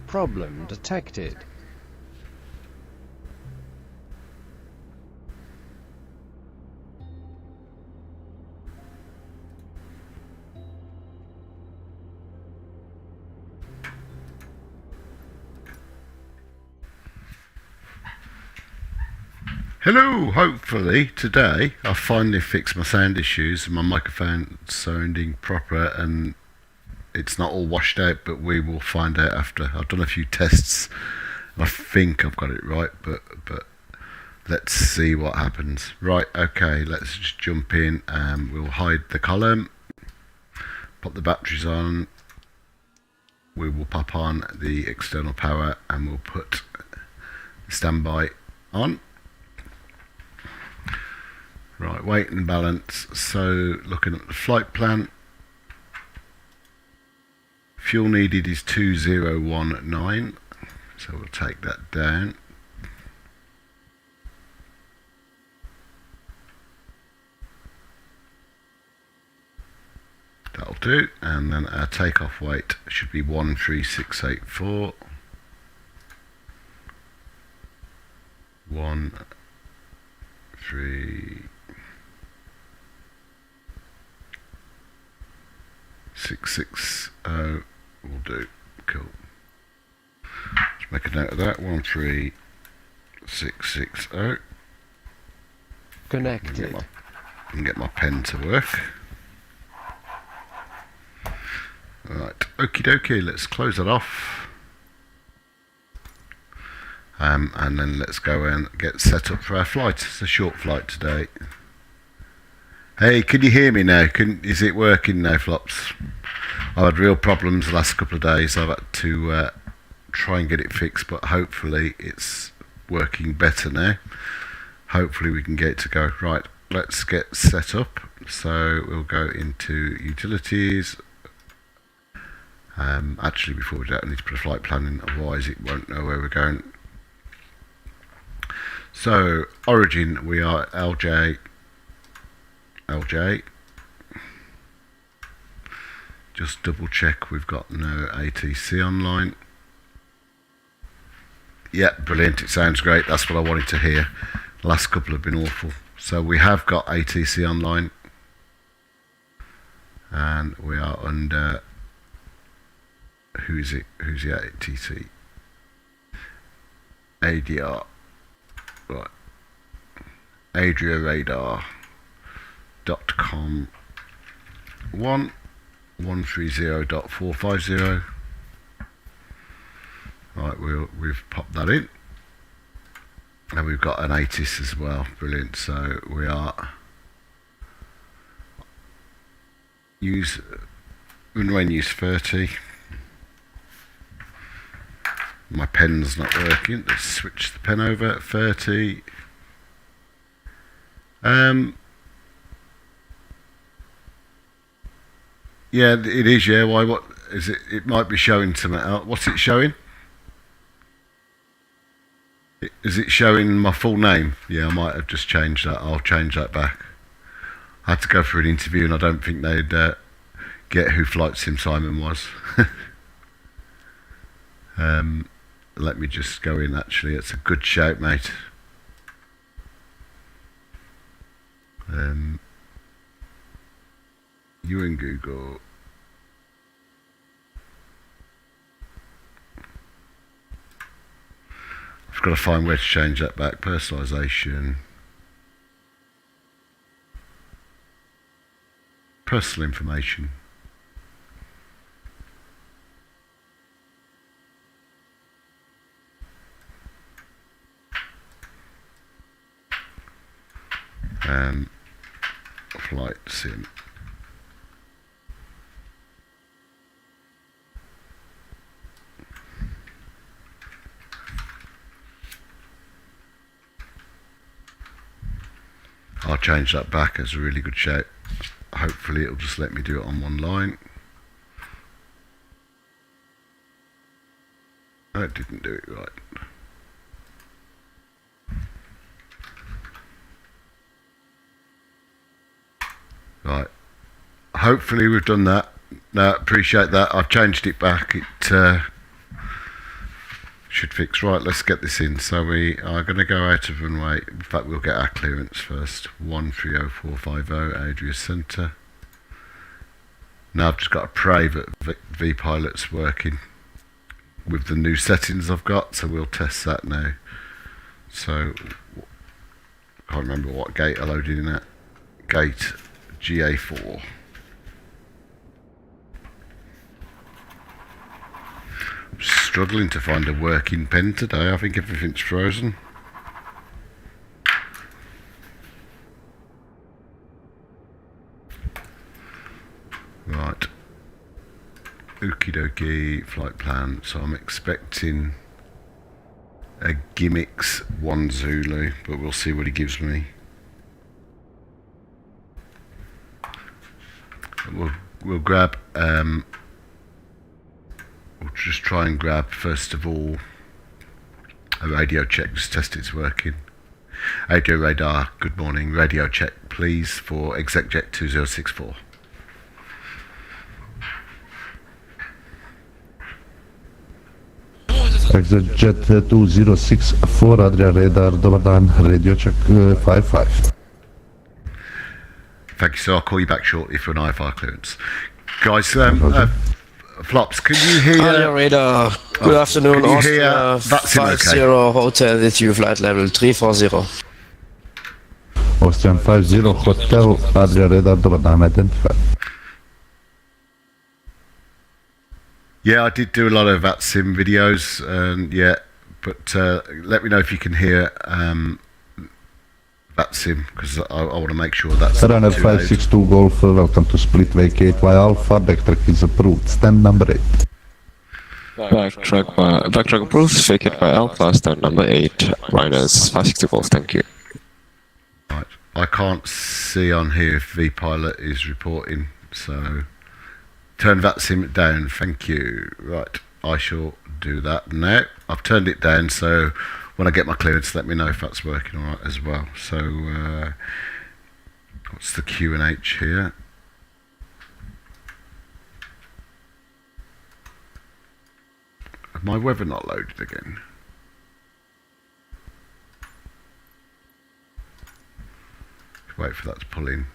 Problem detected. Hello, hopefully today I finally fixed my sound issues and my microphone sounding proper and it's not all washed out, but we will find out after. I've done a few tests and I think I've got it right, but let's see what happens. Right, okay, let's just jump in and we'll hide the column, pop the batteries on, we will pop on the external power and we'll put standby on. Right, weight and balance. So looking at the flight plan, fuel needed is 2019, so we'll take that down. That'll do, and then our takeoff weight should be 13684. 13660 will do. Cool. Let's make a note of that. 13660. Connected. I can get my pen to work. Right, okie dokie, let's close that off. And then let's go and get set up for our flight. It's a short flight today. Hey, can you hear me now? Is it working now, Flops? I've had real problems the last couple of days. I've had to try and get it fixed, but hopefully it's working better now. Hopefully we can get it to go. Right, let's get set up. So we'll go into utilities. Actually, before we do that, I need to put a flight plan in, otherwise it won't know where we're going. So, origin, we are LJLJ. Just double check we've got no ATC online. Yeah, brilliant, it sounds great, that's what I wanted to hear. The last couple have been awful. So we have got ATC online. And we are under... Who's the ATC? ADR. Right. AdriaRadar.com 130.450. Right, we've popped that in. And we've got an ATIS as well. Brilliant. So we are runway use 30. My pen's not working. Let's switch the pen over at 30. Yeah, it is. Yeah, why? What is it? It might be showing something else. What's it showing? Is it showing my full name? Yeah, I might have just changed that. I'll change that back. I had to go for an interview, and I don't think they'd get who Flight Sim Simon was. Let me just go in, actually. It's a good shout, mate. You in Google. I've got to find where to change that back. Personalisation. Personal information. Flight sim. I'll change that back as a really good shout. Hopefully it'll just let me do it on one line. I didn't do it right. Right. Hopefully we've done that. No, appreciate that. I've changed it back. should fix. Right, let's get this in. So we are going to go out of runway. In fact, we'll get our clearance first. 130450, Adria Centre. Now I've just got to pray that V-Pilot's working with the new settings I've got, so we'll test that now. So, I can't remember what gate I loaded in at. Gate GA4. I'm struggling to find a working pen today. I think everything's frozen. Right. Okie dokie, flight plan. So I'm expecting a gimmicks 1 Zulu, but we'll see what he gives me. We'll grab, we'll just try and grab, first of all, a radio check, just test it's working. Radio radar, good morning. Radio check, please, for ExecJet 2064. ExecJet 2064, Adria radar, dobar dan, radio check 55. Thank you, sir. I'll call you back shortly for an IFR clearance. Guys, Flops, can you hear... Adria radar, good afternoon, can you Austria, hear 50 Hotel with you, flight level 340. Austrian 50 Hotel, Adria radar, dobar dan, identify. Yeah, I did do a lot of VATSIM videos, yeah, but let me know if you can hear VATSIM, because I want to make sure that's Runner 562 Golf, welcome to Split Vacate Y Alpha, backtrack is approved, stand number 8. Backtrack approved, vacate by Alpha, stand number 8, Rhinos 562 Golf, thank you. Right, I can't see on here if V-Pilot is reporting, so... Turn VATSIM down, thank you. Right, I shall do that now. I've turned it down, so when I get my clearance, let me know if that's working alright as well. So, what's the Q&H here? Have my weather not loaded again? Wait for that to pull in.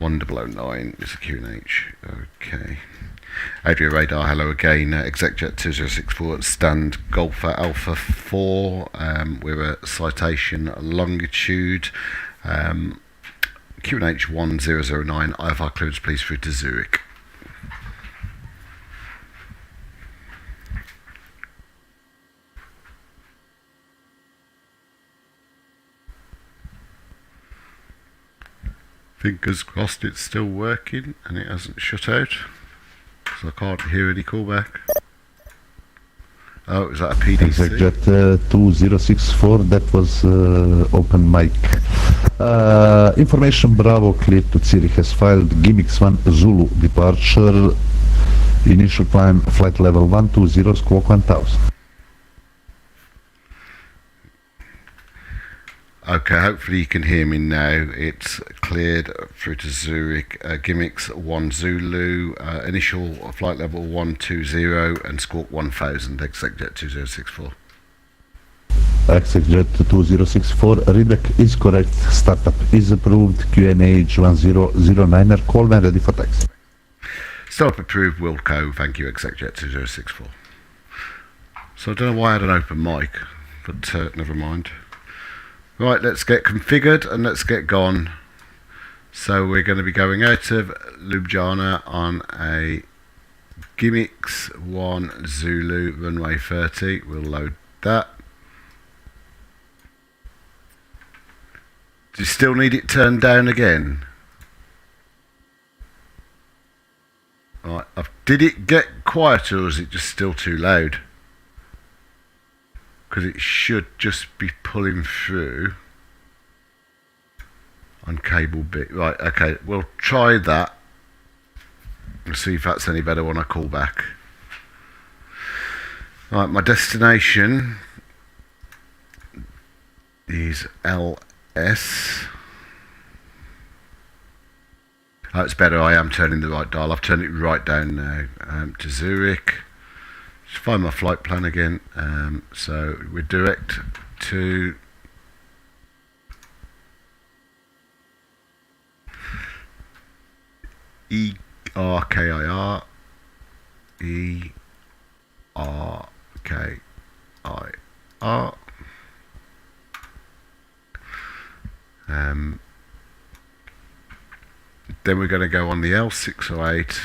One 009 is the Q&H. Okay. Adria radar, hello again. ExecJet 2064 stand Golfer Alpha 4. We're at Citation Longitude. Q&H 1009. IFR clearance please through to Zurich. Fingers crossed it's still working and it hasn't shut out, so I can't hear any callback. Oh, is that a PDC? ExecJet 2064, that was open mic. Information Bravo cleared to Zurich has filed Gimmicks 1 Zulu departure, initial climb flight level 120, squawk 1000. Okay, hopefully you can hear me now. It's cleared through to Zurich. Gimmicks 1 Zulu, initial flight level 120 and squawk 1000, ExecJet 2064. ExecJet 2064, readback is correct, startup is approved, QNH 1009er, call when ready for taxi. Startup approved, Wilco, thank you, ExecJet 2064. So I don't know why I had an open mic, but never mind. Right, let's get configured and let's get gone. So we're going to be going out of Ljubljana on a Gimmicks 1 Zulu runway 30. We'll load that. Do you still need it turned down again? Right, did it get quieter or is it just still too loud? Because it should just be pulling through on cable bit. Right, okay, we'll try that and see if that's any better when I call back. Right, my destination is LSZH. Oh, it's better. I am turning the right dial. I've turned it right down now to Zurich. Just find my flight plan again. So we're direct to ERKIR. ERKIR. Then we're going to go on the L608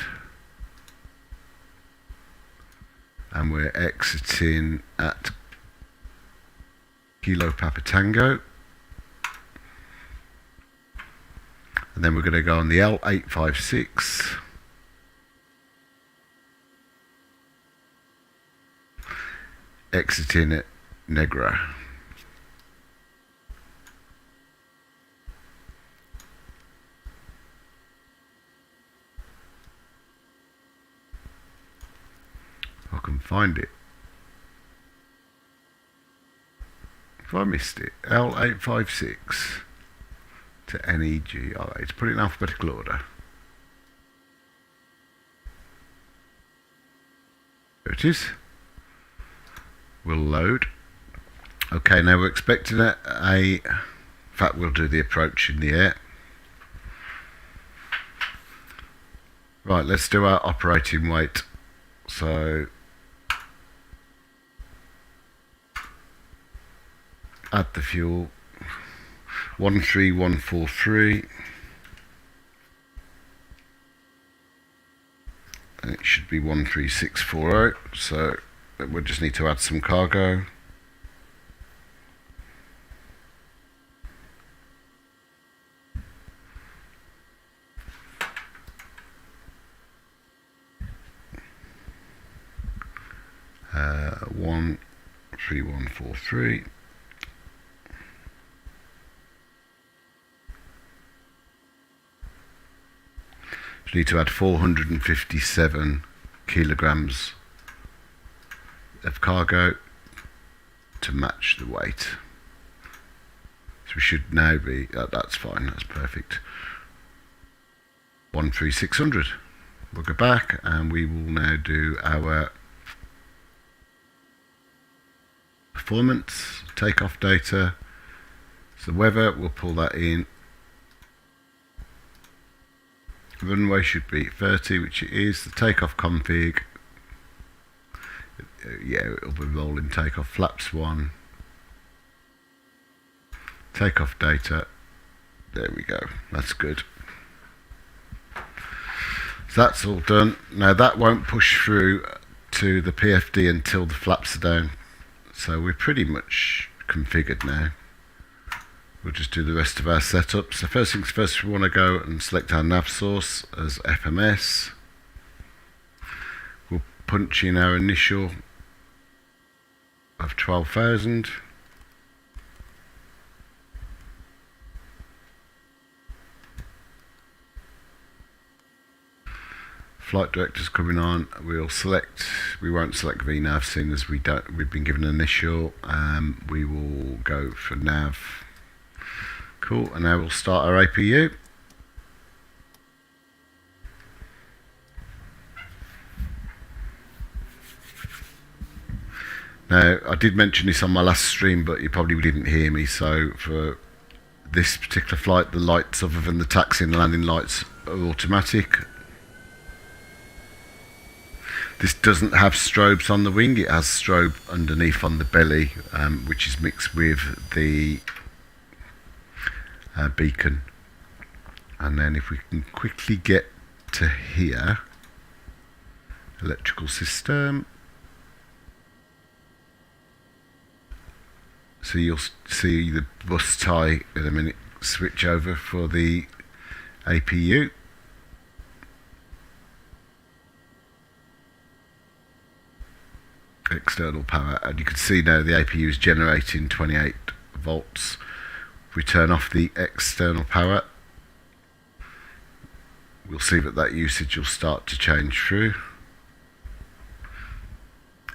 and we're exiting at Kilo Papa Tango, and then we're going to go on the L856 exiting at Negra. I can find it. If I missed it, L856 to NEGI. Put it in alphabetical order. There it is. We'll load. Okay, now we're expecting in fact, we'll do the approach in the air. Right, let's do our operating weight. So add the fuel, 13143, and it should be 13640, so we'll just need to add some cargo. Uh, 13143. You need to add 457 kilograms of cargo to match the weight. So we should now be, that's fine, that's perfect. 13600. We'll go back and we will now do our performance, takeoff data. So weather, we'll pull that in. Runway should be 30, which it is. The takeoff config, yeah, it'll be rolling takeoff. Flaps 1. Takeoff data, there we go, that's good. So that's all done. Now that won't push through to the PFD until the flaps are down. So we're pretty much configured now. We'll just do the rest of our setup. So first things first, we want to go and select our nav source as FMS. We'll punch in our initial of 12,000. Flight director's coming on. We won't select VNAV, seeing as we've been given an initial. We will go for nav. Cool, and now we'll start our APU. Now, I did mention this on my last stream, but you probably didn't hear me. So for this particular flight, the lights, other than the taxi and landing lights, are automatic. This doesn't have strobes on the wing. It has strobe underneath on the belly, which is mixed with the beacon. And then if we can quickly get to here, electrical system. So you'll see the bus tie in a minute switch over for the APU. External power, and you can see now the APU is generating 28 volts. If we turn off the external power, we'll see that usage will start to change through.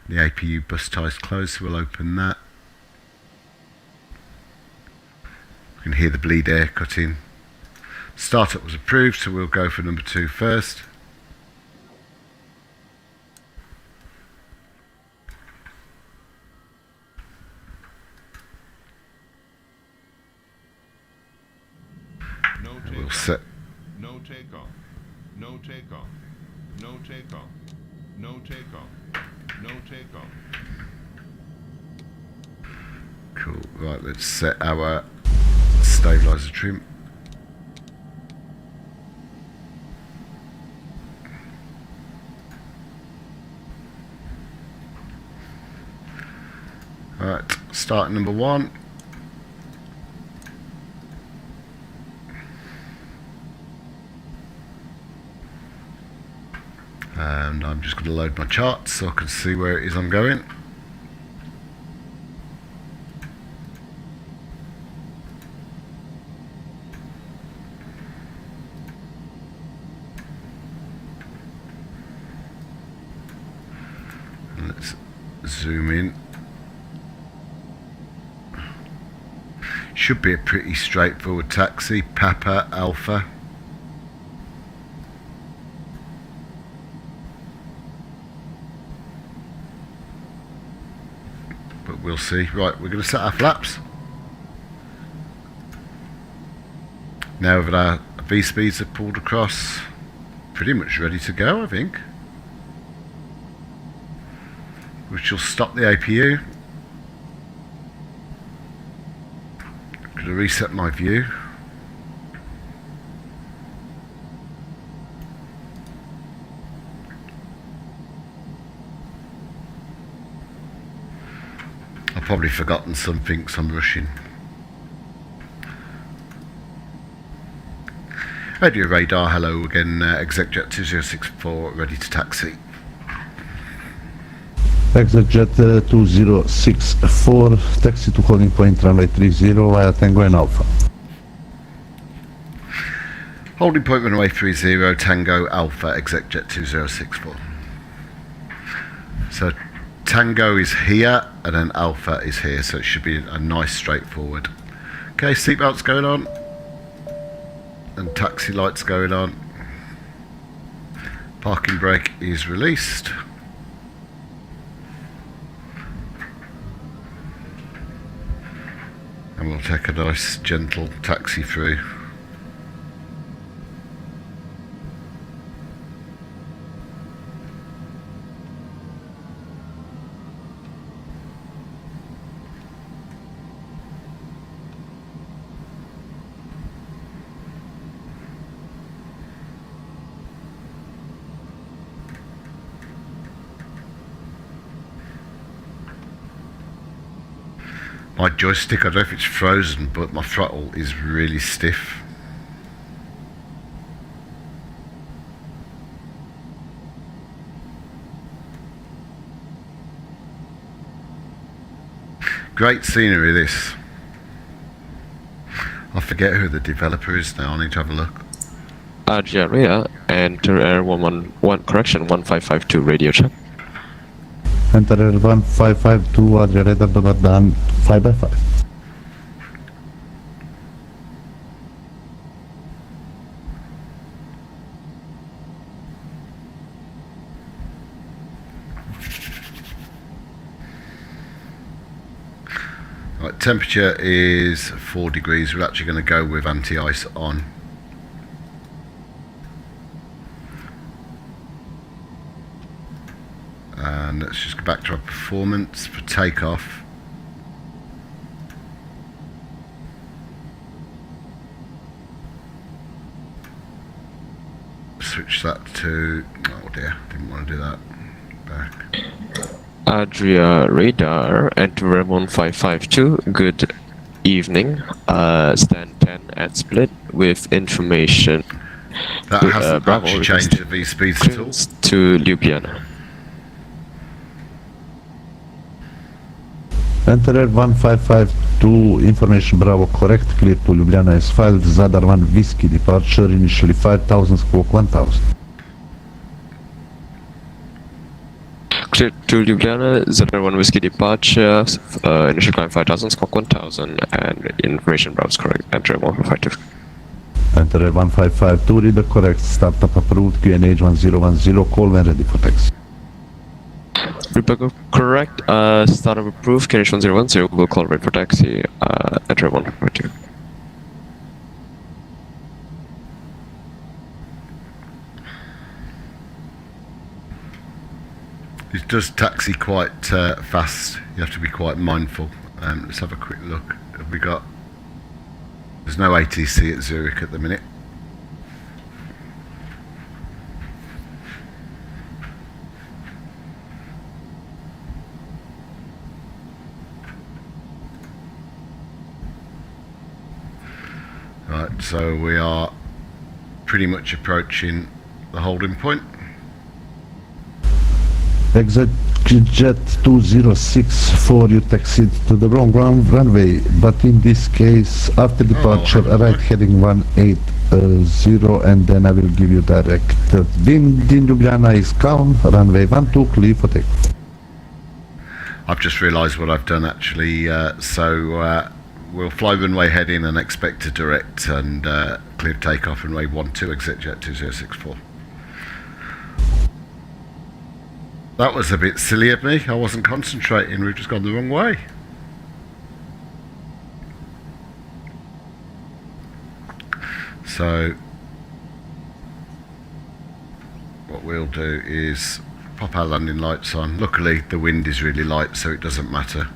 The APU bus tie is closed, so we'll open that. We can hear the bleed air cutting. Startup was approved, so we'll go for number 2 first. And we'll set. No takeoff. No takeoff. No takeoff. No takeoff. No takeoff. Cool. Right, let's set our stabilizer trim. Right, start number 1. And I'm just going to load my charts so I can see where it is I'm going. And let's zoom in. Should be a pretty straightforward taxi. Papa Alpha. But we'll see. Right, we're going to set our flaps. Now that our V-speeds are pulled across, pretty much ready to go, I think. Which will stop the APU. I'm going to reset my view. I've probably forgotten something, so I'm rushing. Radio radar, hello again, ExecJet 2064, ready to taxi. ExecJet 2064, taxi to holding point runway 30 via Tango and Alpha. Holding point runway 30, Tango Alpha, ExecJet 2064. So Tango is here and then Alpha is here, so it should be a nice straightforward. Okay, seatbelts going on and taxi lights going on. Parking brake is released. And we'll take a nice gentle taxi through. My joystick, I don't know if it's frozen, but my throttle is really stiff. Great scenery, this. I forget who the developer is now, I need to have a look. Algeria, enter Air 111, correction, 1552 radio check. Enter Air 1552, Adria radar done 5x5. Right, temperature is 4 degrees. We're actually going to go with anti-ice on. And let's just go back to our performance for takeoff. Switch that to, oh dear, didn't want to do that. Back. Adria radar, enter Air 1552, good evening, stand 10 at split with information. That hasn't actually changed the V-speeds at all. To Ljubljana. Enter Air 1552, information Bravo correct, clear to Ljubljana is filed, Zadar 1 Whiskey departure, initially 5000, squawk 1000. Clear to Ljubljana, Zadar 1 Whiskey departure, initial climb 5000, squawk 1000, and information Bravo's correct, enter 1552. Enter Air 1552, reader correct, startup approved, QNH 1010, call when ready for taxi. Rebecca, correct. Startup approved. Carriage 1010 will call ready for taxi. Enter 152. It does taxi quite fast. You have to be quite mindful. Let's have a quick look. Have we got? There's no ATC at Zurich at the minute. Right, so we are pretty much approaching the holding point. Exit jet 2064, you taxied to the wrong runway, but in this case, after departure, right heading 180, and then I will give you direct. Wind in Ljubljana is calm, runway 12, clear for takeoff. I've just realised what I've done actually, we'll fly runway heading and expect to direct and clear takeoff runway 12, exit jet 2064. That was a bit silly of me. I wasn't concentrating. We've just gone the wrong way. So what we'll do is pop our landing lights on. Luckily the wind is really light, so it doesn't matter.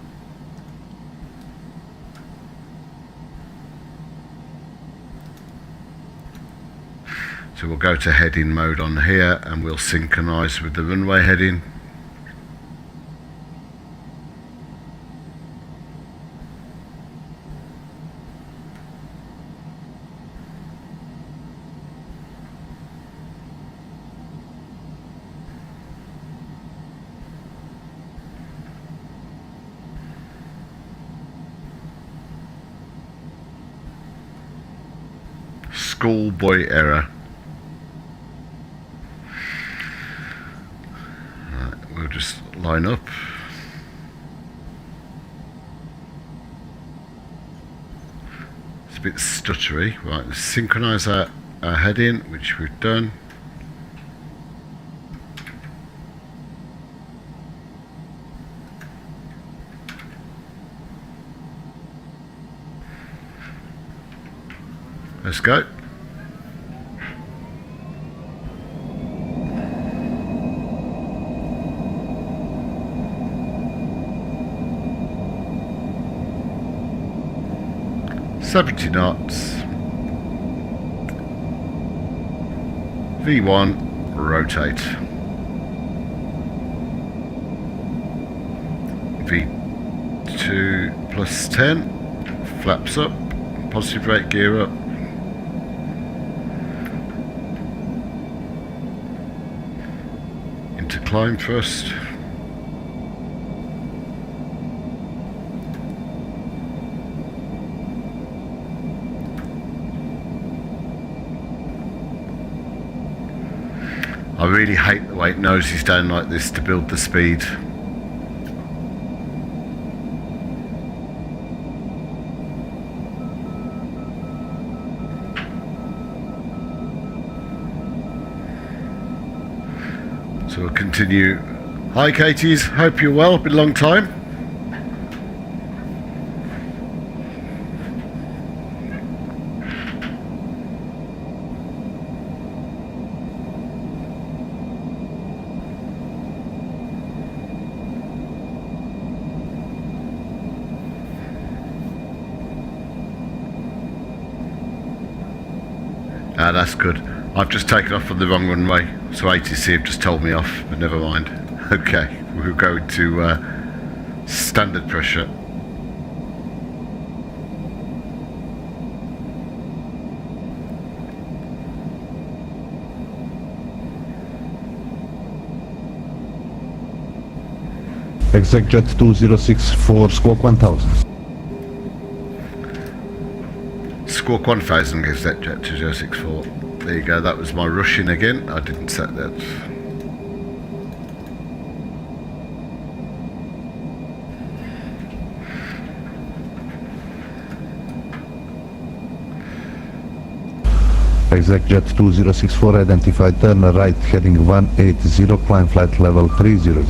So we'll go to heading mode on here and we'll synchronise with the runway heading. Schoolboy error. Right, we'll just line up. It's a bit stuttery. Right, let's synchronise our heading, which we've done. Let's go. $70 knots. V1, rotate. V2 plus 10, flaps up, positive rate gear up. Into climb thrust. I really hate the way it noses down like this to build the speed. So we'll continue. Hi Katies, hope you're well, been a long time. Ah, that's good. I've just taken off on the wrong runway, so ATC have just told me off, but never mind. Okay, we'll go to standard pressure. Exec jet 2064, squawk 1000. Squawk 1000 gives that jet 2064. There you go, that was my rushing again. I didn't set that. Exec jet 2064 identified, turn right heading 180, climb flight level 300.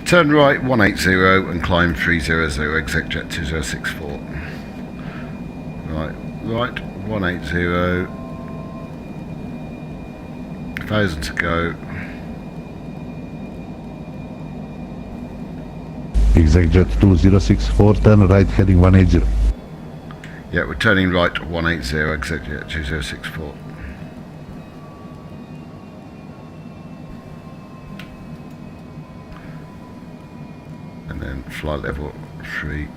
Turn right 180 and climb 300, exec jet 2064. Right 180. 1,000 to go. Exec jet 2064, turn right heading 180. Yeah, we're turning right 180, exec jet 2064. And then flight level 3.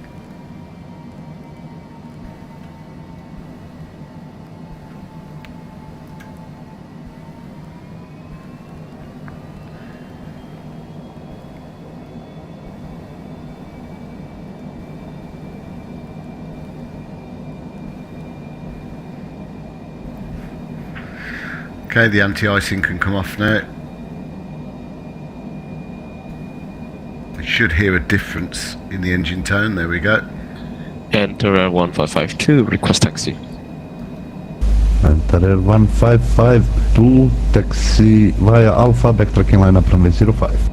Okay, the anti-icing can come off now. We should hear a difference in the engine tone. There we go. Enter 1552, request taxi. Enter 1552, taxi via Alpha, backtracking line up runway 05.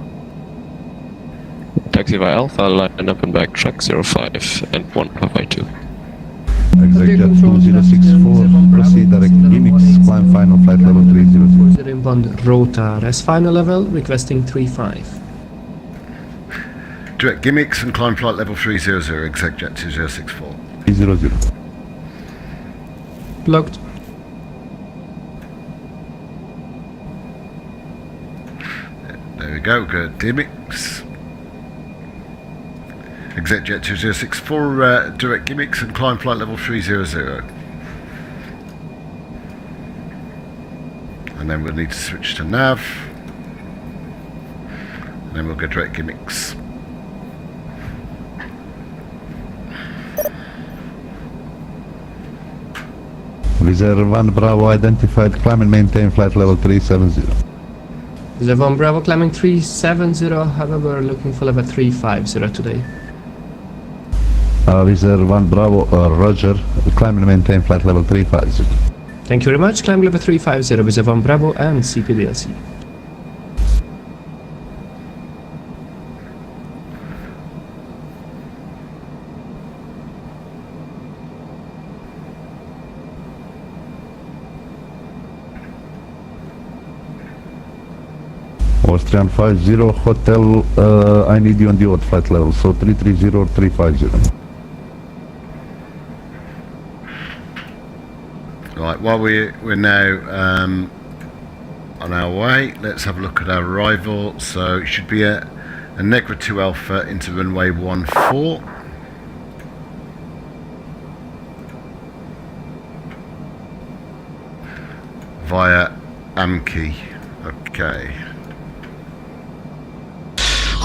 Taxi via Alpha, line up and backtrack 05 and 1552. Exec jet 2064, proceed direct gimmicks, climb final flight level 300. Inbound rota, rest final level, requesting 35. Direct gimmicks and climb flight level 300, exec jet 2064. 300. Blocked. There we go, good gimmicks. Exec jet 2064, direct gimmicks and climb flight level 300. And then we'll need to switch to nav. And then we'll go direct gimmicks. Vizer 1 Bravo identified, climb and maintain flight level 370. Levon Bravo climbing 370, however looking for level 350 today. Vizer 1 Bravo, Roger, climb and maintain flight level 350. Thank you very much, climb level 350 with Levon Bravo and CPDLC. Austrian 50 Hotel, I need you on the odd flight level, so 330 or 350. Right, while we're now on our way, let's have a look at our arrival. So it should be a Negra 2 Alpha into runway 14. Via Amki. Okay.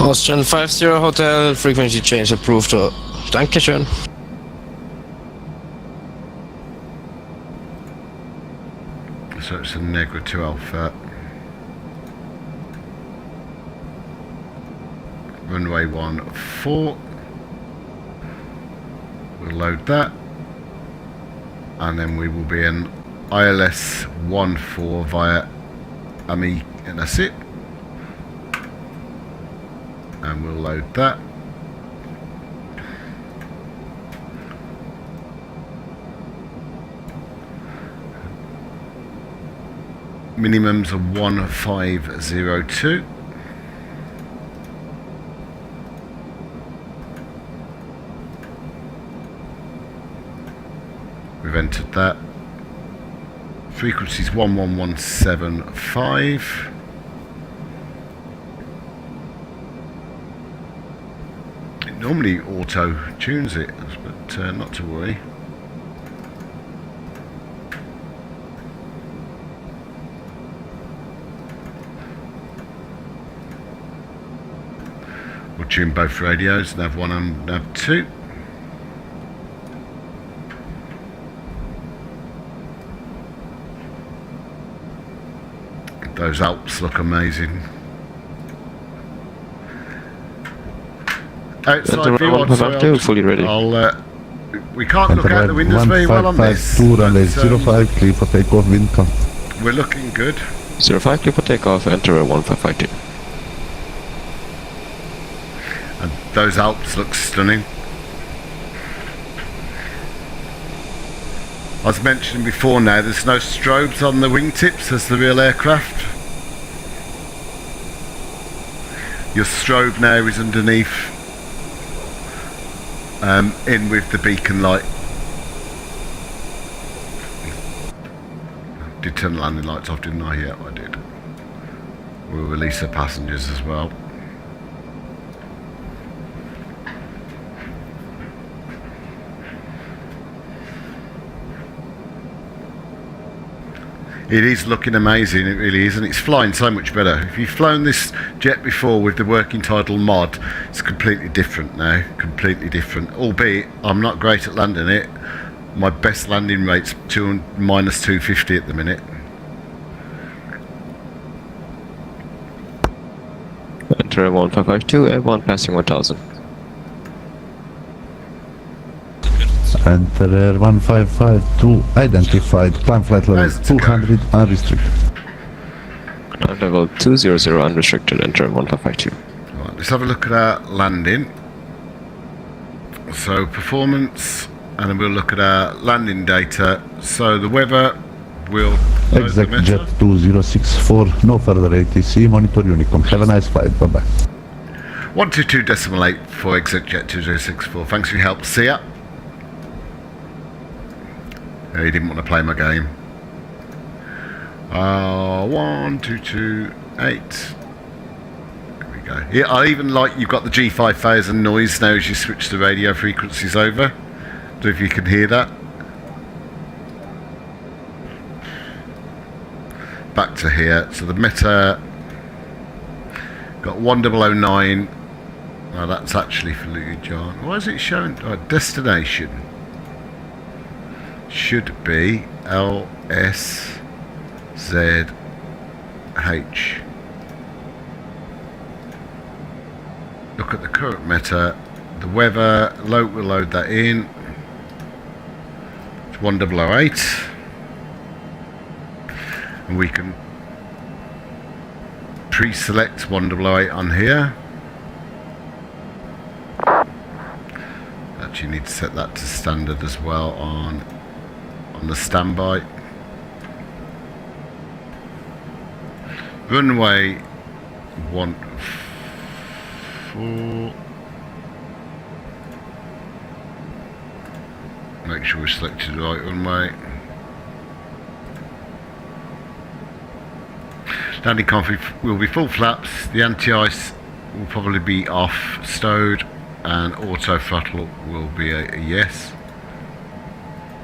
Austrian 50 Hotel, frequency change approved to Dankeschön. So it's a Negra 2 Alpha. Runway 14. We'll load that. And then we will be in ILS 14 via Ami, and that's it. And we'll load that. Minimums are 1502. We've entered that. Frequency is 11175. It normally auto tunes it, but not to worry. We'll tune both radios, nav 1 and nav 2. Those Alps look amazing. Outside view on, fully ready. I'll We can't look out the windows very well on this. 1552 runway but, 05, clear for takeoff, wind calm. we're looking good. 05, clear for takeoff, enter 1552. And those Alps look stunning. I was mentioning before now, there's no strobes on the wingtips as the real aircraft. Your strobe now is underneath, in with the beacon light. I did turn the landing lights off, didn't I? Yeah, I did. We'll release the passengers as well. It is looking amazing, it really is, and it's flying so much better. If you've flown this jet before with the working title mod, it's completely different now, completely different. Albeit, I'm not great at landing it. My best landing rate's minus 250 at the minute. Enter 1552, A1 passing 1000. Enter Air 1552, identified, climb flight level Where's it to go? 200, unrestricted. Level 200 unrestricted, enter 1552. Right, let's have a look at our landing. So performance, and then we'll look at our landing data. So the weather will Exact jet 2064, no further ATC, monitor Unicom. Have a nice flight, bye bye. 122.8 for exact jet 2064. Thanks for your help. See ya. He didn't want to play my game. 1228. There we go. Yeah, I even like you've got the G5000 noise now as you switch the radio frequencies over. Don't know if you can hear that. Back to here. So the Meta got 1009. Well, that's actually for Ljubljana. Why is it showing? Oh, destination should be LSZH. Look at the current meta, the weather, we'll load that in. It's 1008. And we can pre-select 1008 on here. Actually need to set that to standard as well on the standby. Runway 14. Make sure we selected the right runway. Landing config will be full flaps. The anti-ice will probably be off, stowed, and auto throttle will be a yes.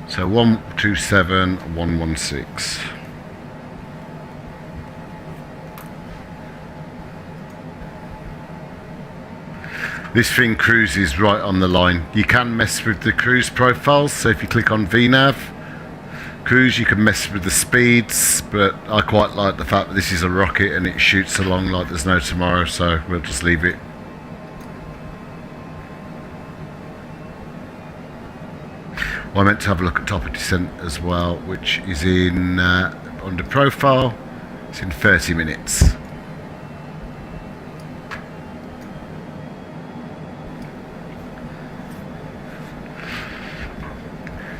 So 127.116. This thing cruises right on the line. You can mess with the cruise profiles, so if you click on VNAV cruise you can mess with the speeds, but I quite like the fact that this is a rocket and it shoots along like there's no tomorrow, so we'll just leave it. Well, I meant to have a look at top of descent as well, which is in under profile. It's in 30 minutes.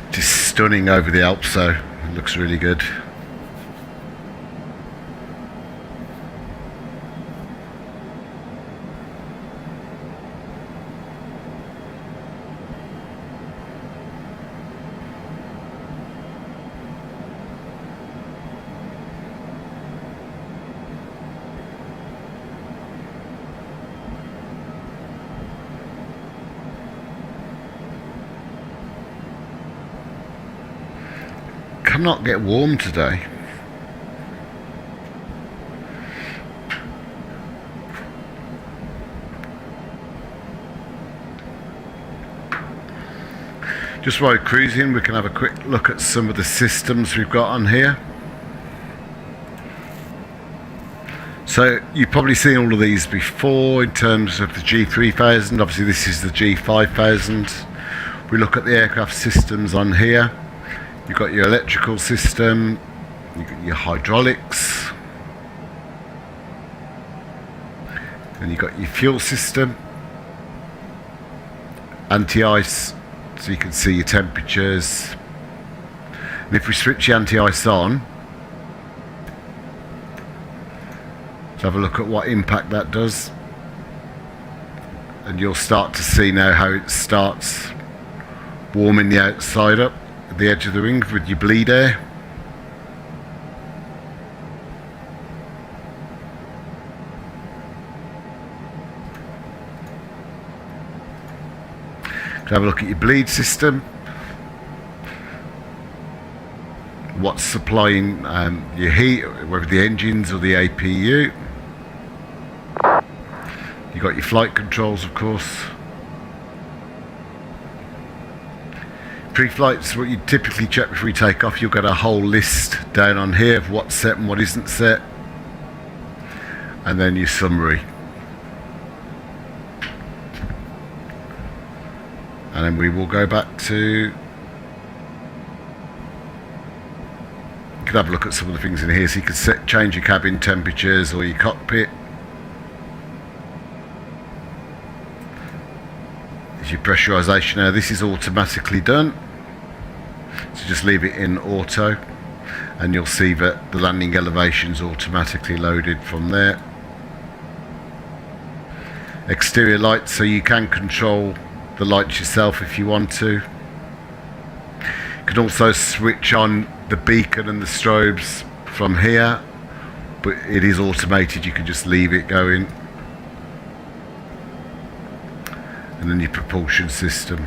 It is stunning over the Alps, so it looks really good. Cannot get warm today. Just while cruising, we can have a quick look at some of the systems we've got on here. So you've probably seen all of these before in terms of the G3000. Obviously this is the G5000. We look at the aircraft systems on here. You've got your electrical system, you've got your hydraulics, and you've got your fuel system, anti-ice, so you can see your temperatures. And if we switch the anti-ice on, let's have a look at what impact that does. And you'll start to see now how it starts warming the outside up at the edge of the wing with your bleed air. Have a look at your bleed system. What's supplying your heat, whether the engines or the APU. You've got your flight controls, of course. Pre-flight's what you typically check before you take off. You'll get a whole list down on here of what's set and what isn't set. And then your summary. And then we will go back to... You can have a look at some of the things in here. So you can change your cabin temperatures or your cockpit. There's your pressurisation now. This is automatically done. So just leave it in auto. And you'll see that the landing elevation's automatically loaded from there. Exterior lights, so you can control the lights yourself if you want to. You can also switch on the beacon and the strobes from here, but it is automated, you can just leave it going. And then your propulsion system.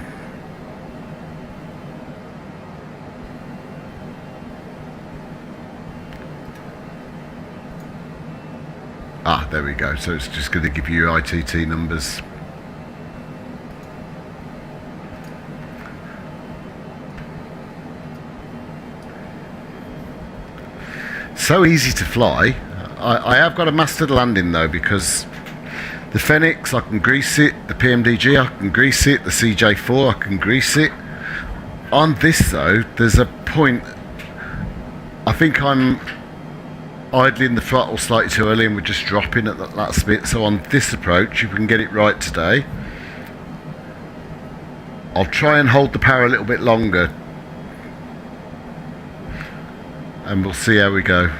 Ah, there we go, so it's just going to give you your ITT numbers. So easy to fly. I have got a mastered landing though, because the Phoenix I can grease it, the PMDG I can grease it, the CJ4 I can grease it. On this though, there's a point, I think I'm idling the throttle slightly too early and we're just dropping at that last bit. So on this approach, if we can get it right today, I'll try and hold the power a little bit longer. And we'll see how we go.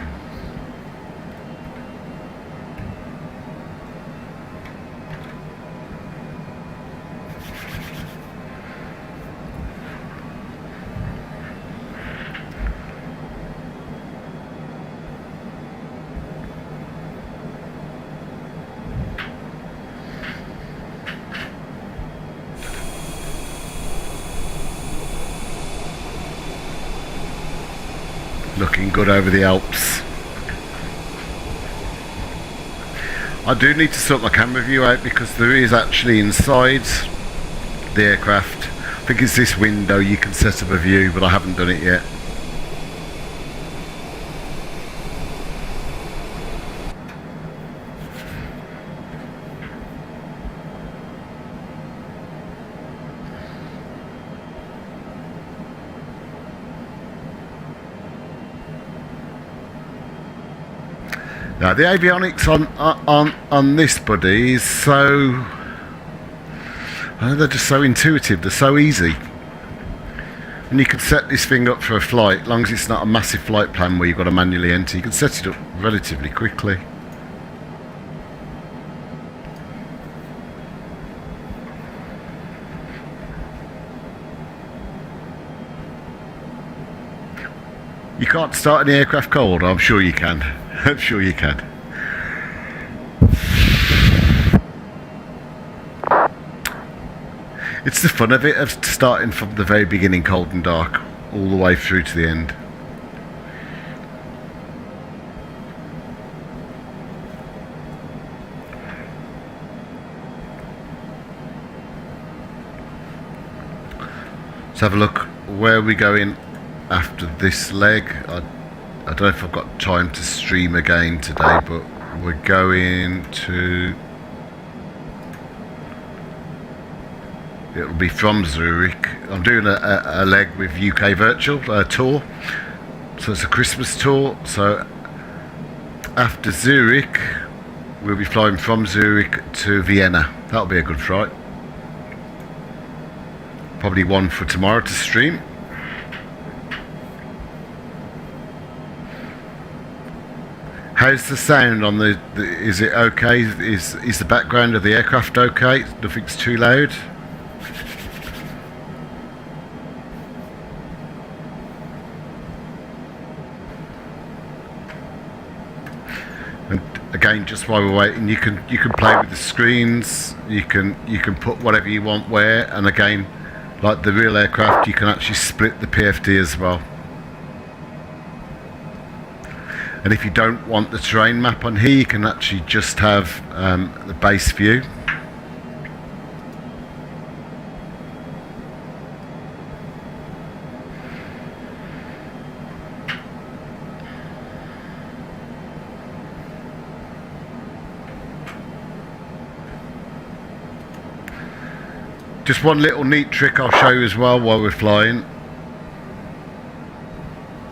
Looking good over the Alps. I do need to sort my camera view out because there is actually inside the aircraft, I think it's this window, you can set up a view, but I haven't done it yet. Now the avionics on this buddy is so, I know, they're just so intuitive, they're so easy. And you can set this thing up for a flight, as long as it's not a massive flight plan where you've got to manually enter, you can set it up relatively quickly. You can't start an aircraft cold, I'm sure you can. I'm sure you can. It's the fun of it, of starting from the very beginning cold and dark, all the way through to the end. Let's have a look where we're going after this leg. I don't know if I've got time to stream again today, but we're going to it'll be from Zurich. I'm doing a leg with UK Virtual tour, so it's a Christmas tour. So after Zurich, we'll be flying from Zurich to Vienna. That'll be a good flight. Probably one for tomorrow to stream. How's the sound on the is it okay? Is the background of the aircraft okay? Nothing's too loud? And again, just while we're waiting, you can play with the screens. You can put whatever you want where, and again, like the real aircraft, you can actually split the PFD as well. And if you don't want the terrain map on here, you can actually just have the base view. Just one little neat trick I'll show you as well while we're flying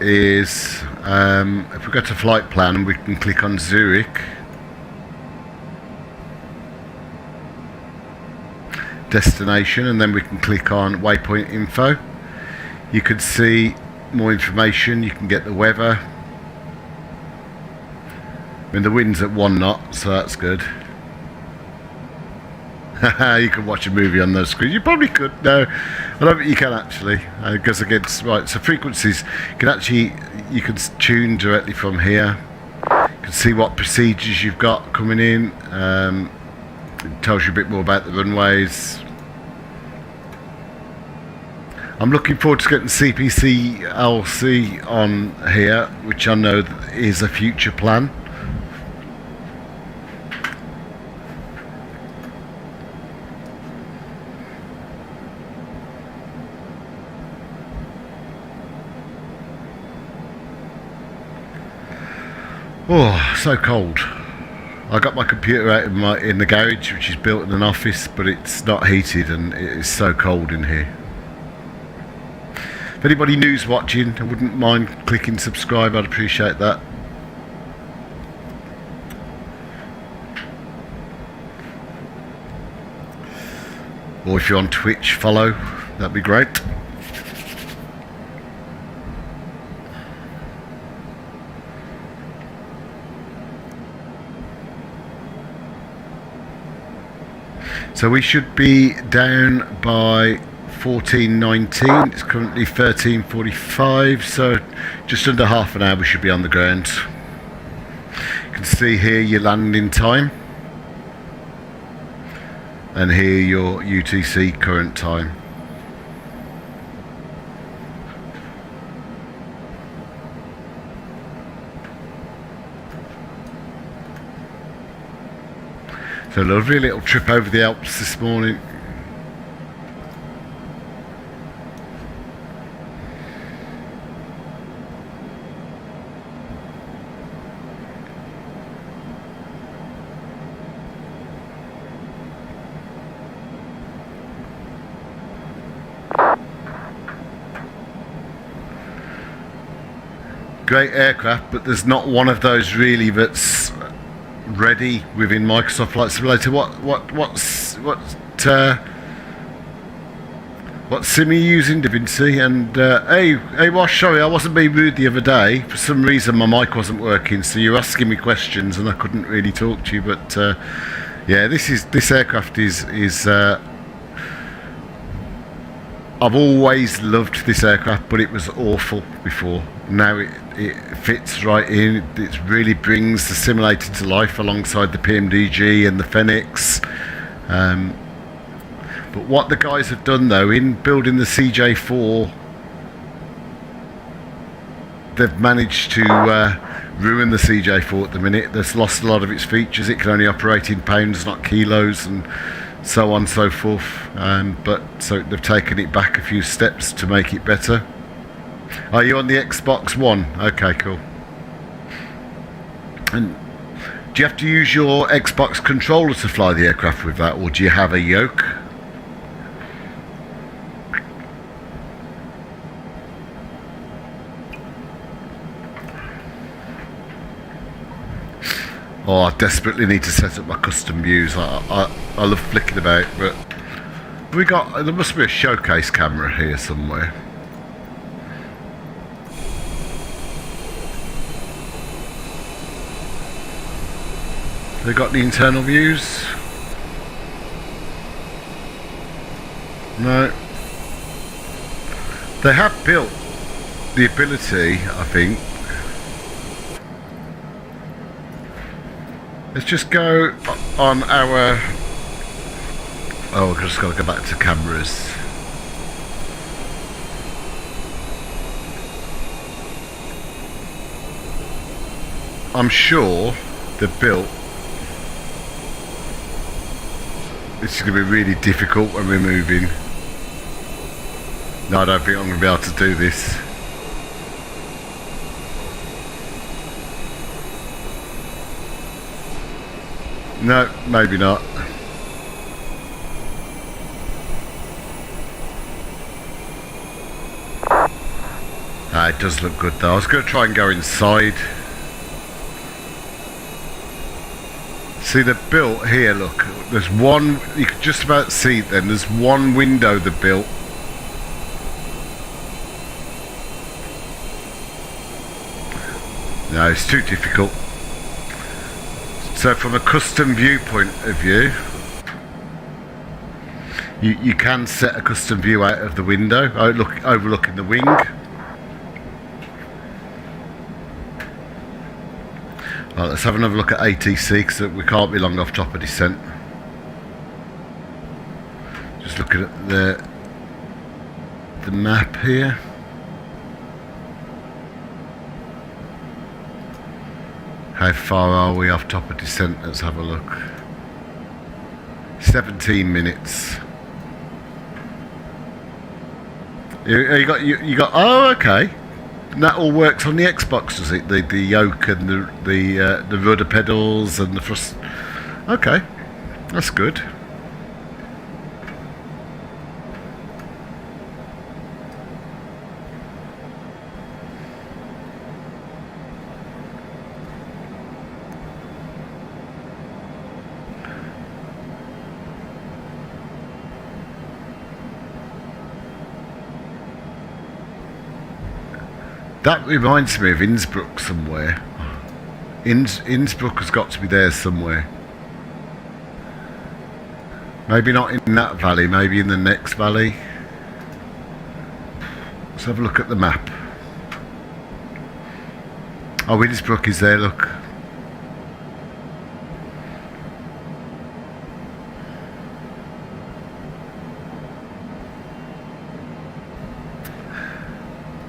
is if we go to flight plan, we can click on Zurich, destination, and then we can click on waypoint info. You can see more information, you can get the weather. I mean, the wind's at 1 knot, so that's good. You can watch a movie on those screens. You probably could. No, I don't think you can actually, because against right. So frequencies, you can tune directly from here. You can see what procedures you've got coming in. It tells you a bit more about the runways. I'm looking forward to getting CPC LC on here, which I know is a future plan. Oh, so cold. I got my computer out in the garage, which is built in an office, but it's not heated and it is so cold in here. If anybody new's watching, I wouldn't mind clicking subscribe, I'd appreciate that. Or if you're on Twitch, follow, that'd be great. So we should be down by 14:19. It's currently 13:45, so just under half an hour we should be on the ground. You can see here your landing time, and here your UTC current time. So a lovely little trip over the Alps this morning. Great aircraft, but there's not one of those really that's ready within Microsoft Flight Simulator. What sim are you using, Da Vinci? And hey Wash, sorry, I wasn't being rude the other day. For some reason my mic wasn't working, so you're asking me questions and I couldn't really talk to you. But yeah, this aircraft is I've always loved this aircraft, but it was awful before. Now it fits right in. It really brings the simulator to life alongside the PMDG and the Phoenix. But what the guys have done though, in building the CJ4, they've managed to ruin the CJ4 at the minute. They've lost a lot of its features. It can only operate in pounds, not kilos, and so on and so forth. But so they've taken it back a few steps to make it better. Are you on the Xbox One? Okay, cool. And do you have to use your Xbox controller to fly the aircraft with that, or do you have a yoke? Oh, I desperately need to set up my custom views. I love flicking about, but there must be a showcase camera here somewhere. They got the internal views? No. They have built the ability, I think. Let's just go on our... Oh, we've just got to go back to cameras. I'm sure they've built... This is going to be really difficult when we're moving. No, I don't think I'm going to be able to do this. No, maybe not. Ah, it does look good though. I was going to try and go inside. See, they're built here, look. There's one, you can just about see it then. There's one window they're built. No, it's too difficult. So from a custom viewpoint of view, you can set a custom view out of the window, overlooking the wing. Right, let's have another look at ATC because we can't be long off top of descent. Just looking at the map here. How far are we off top of descent? Let's have a look. 17 minutes. You got. Oh, okay. And that all works on the Xbox, does it? The yoke and the rudder pedals and the thrust. Okay, that's good. That reminds me of Innsbruck somewhere. Innsbruck has got to be there somewhere. Maybe not in that valley, maybe in the next valley. Let's have a look at the map. Oh, Innsbruck is there, look.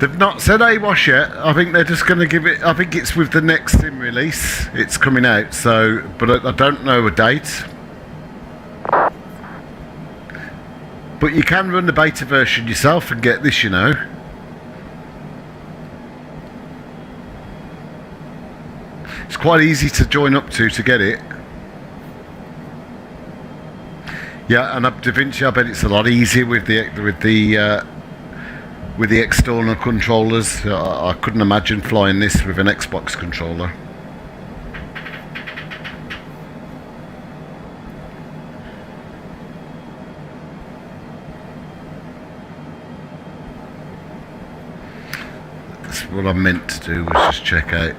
They've not said AWASH yet. I think they're just going to give it. I think it's with the next sim release. It's coming out. So, but I don't know a date. But you can run the beta version yourself and get this, you know. It's quite easy to join up to get it. Yeah, and DaVinci, I bet it's a lot easier with the external controllers. I couldn't imagine flying this with an Xbox controller. That's what I meant to do, was just check out.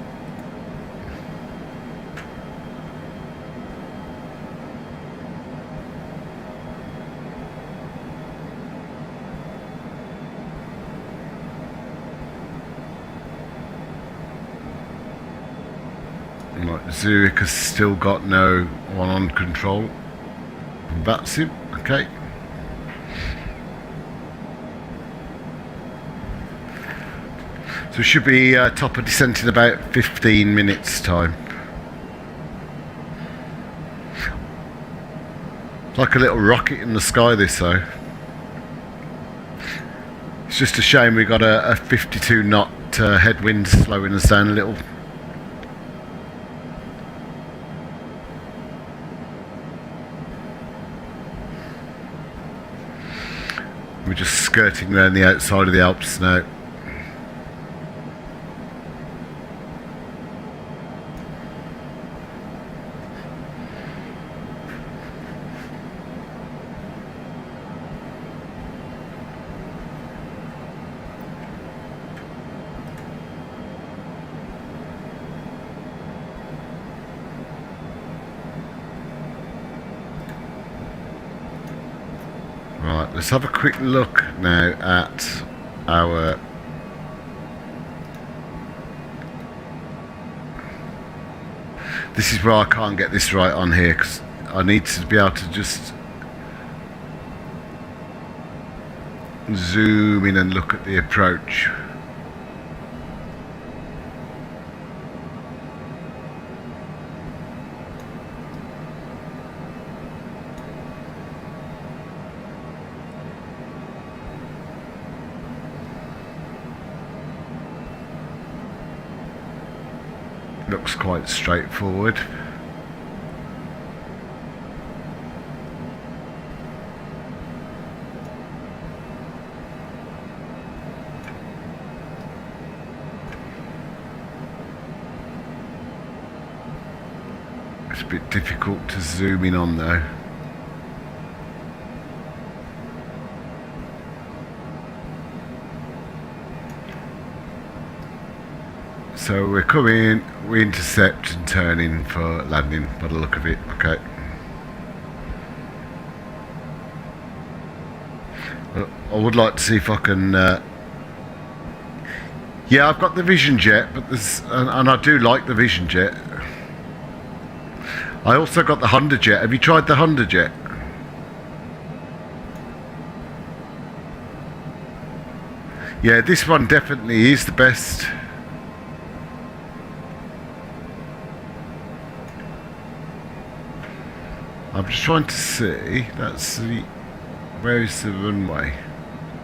Zurich has still got no one on control. That's it. Okay. So we should be top of descent in about 15 minutes time. It's like a little rocket in the sky, this though. It's just a shame we got a 52 knot headwind slowing us down a little. We're just skirting around the outside of the Alps now. let's have a quick look now at our this is where I can't get this right on here because I need to be able to just zoom in and look at the approach. Looks quite straightforward. It's a bit difficult to zoom in on though. So we're coming in, we intercept and turn in for landing by the look of it. Okay. I would like to see if I can yeah, I've got the Vision Jet, but there's and I do like the Vision Jet. I also got the Honda Jet. Have you tried the Honda Jet? Yeah, this one definitely is the best. I'm just trying to see, that's the, where is the runway?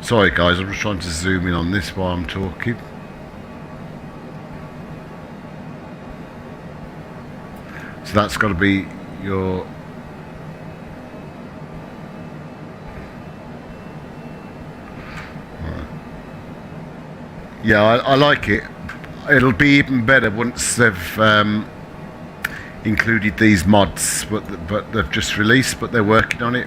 Sorry guys, I'm just trying to zoom in on this while I'm talking. So that's got to be your... Yeah, I like it. It'll be even better once they've included these mods, but they've just released, but they're working on it.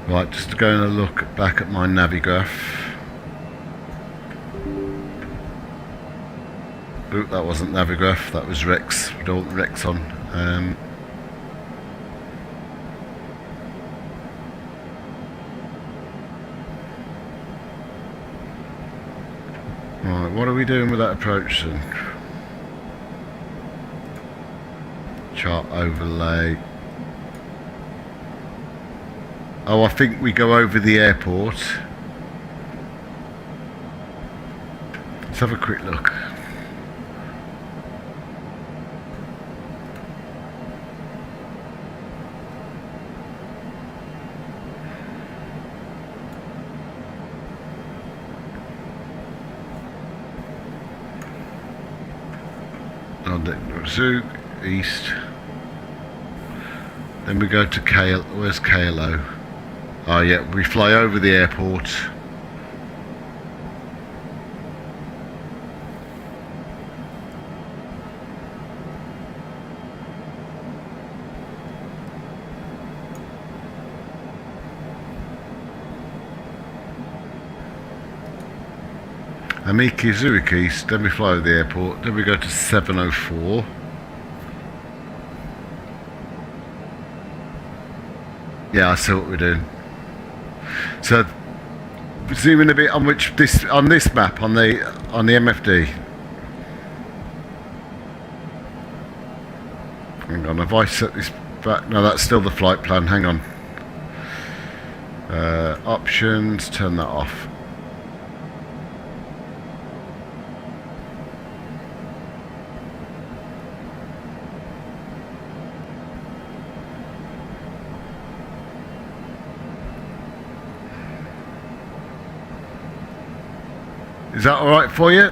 Right, just going to look back at my Navigraph. Oop, that wasn't Navigraph, that was Rex. We don't want Rex on. Right, what are we doing with that approach then? Chart overlay. Oh, I think we go over the airport. Let's have a quick look. Zurich East. Then we go to where's KLO? Oh yeah, we fly over the airport. Amiki, Zurich East, then we fly over the airport, then we go to 704. Yeah, I see what we're doing. So zoom in a bit on this map on the MFD. Hang on, have I set this back? No, that's still the flight plan. Hang on. Options, turn that off. Is that alright for you?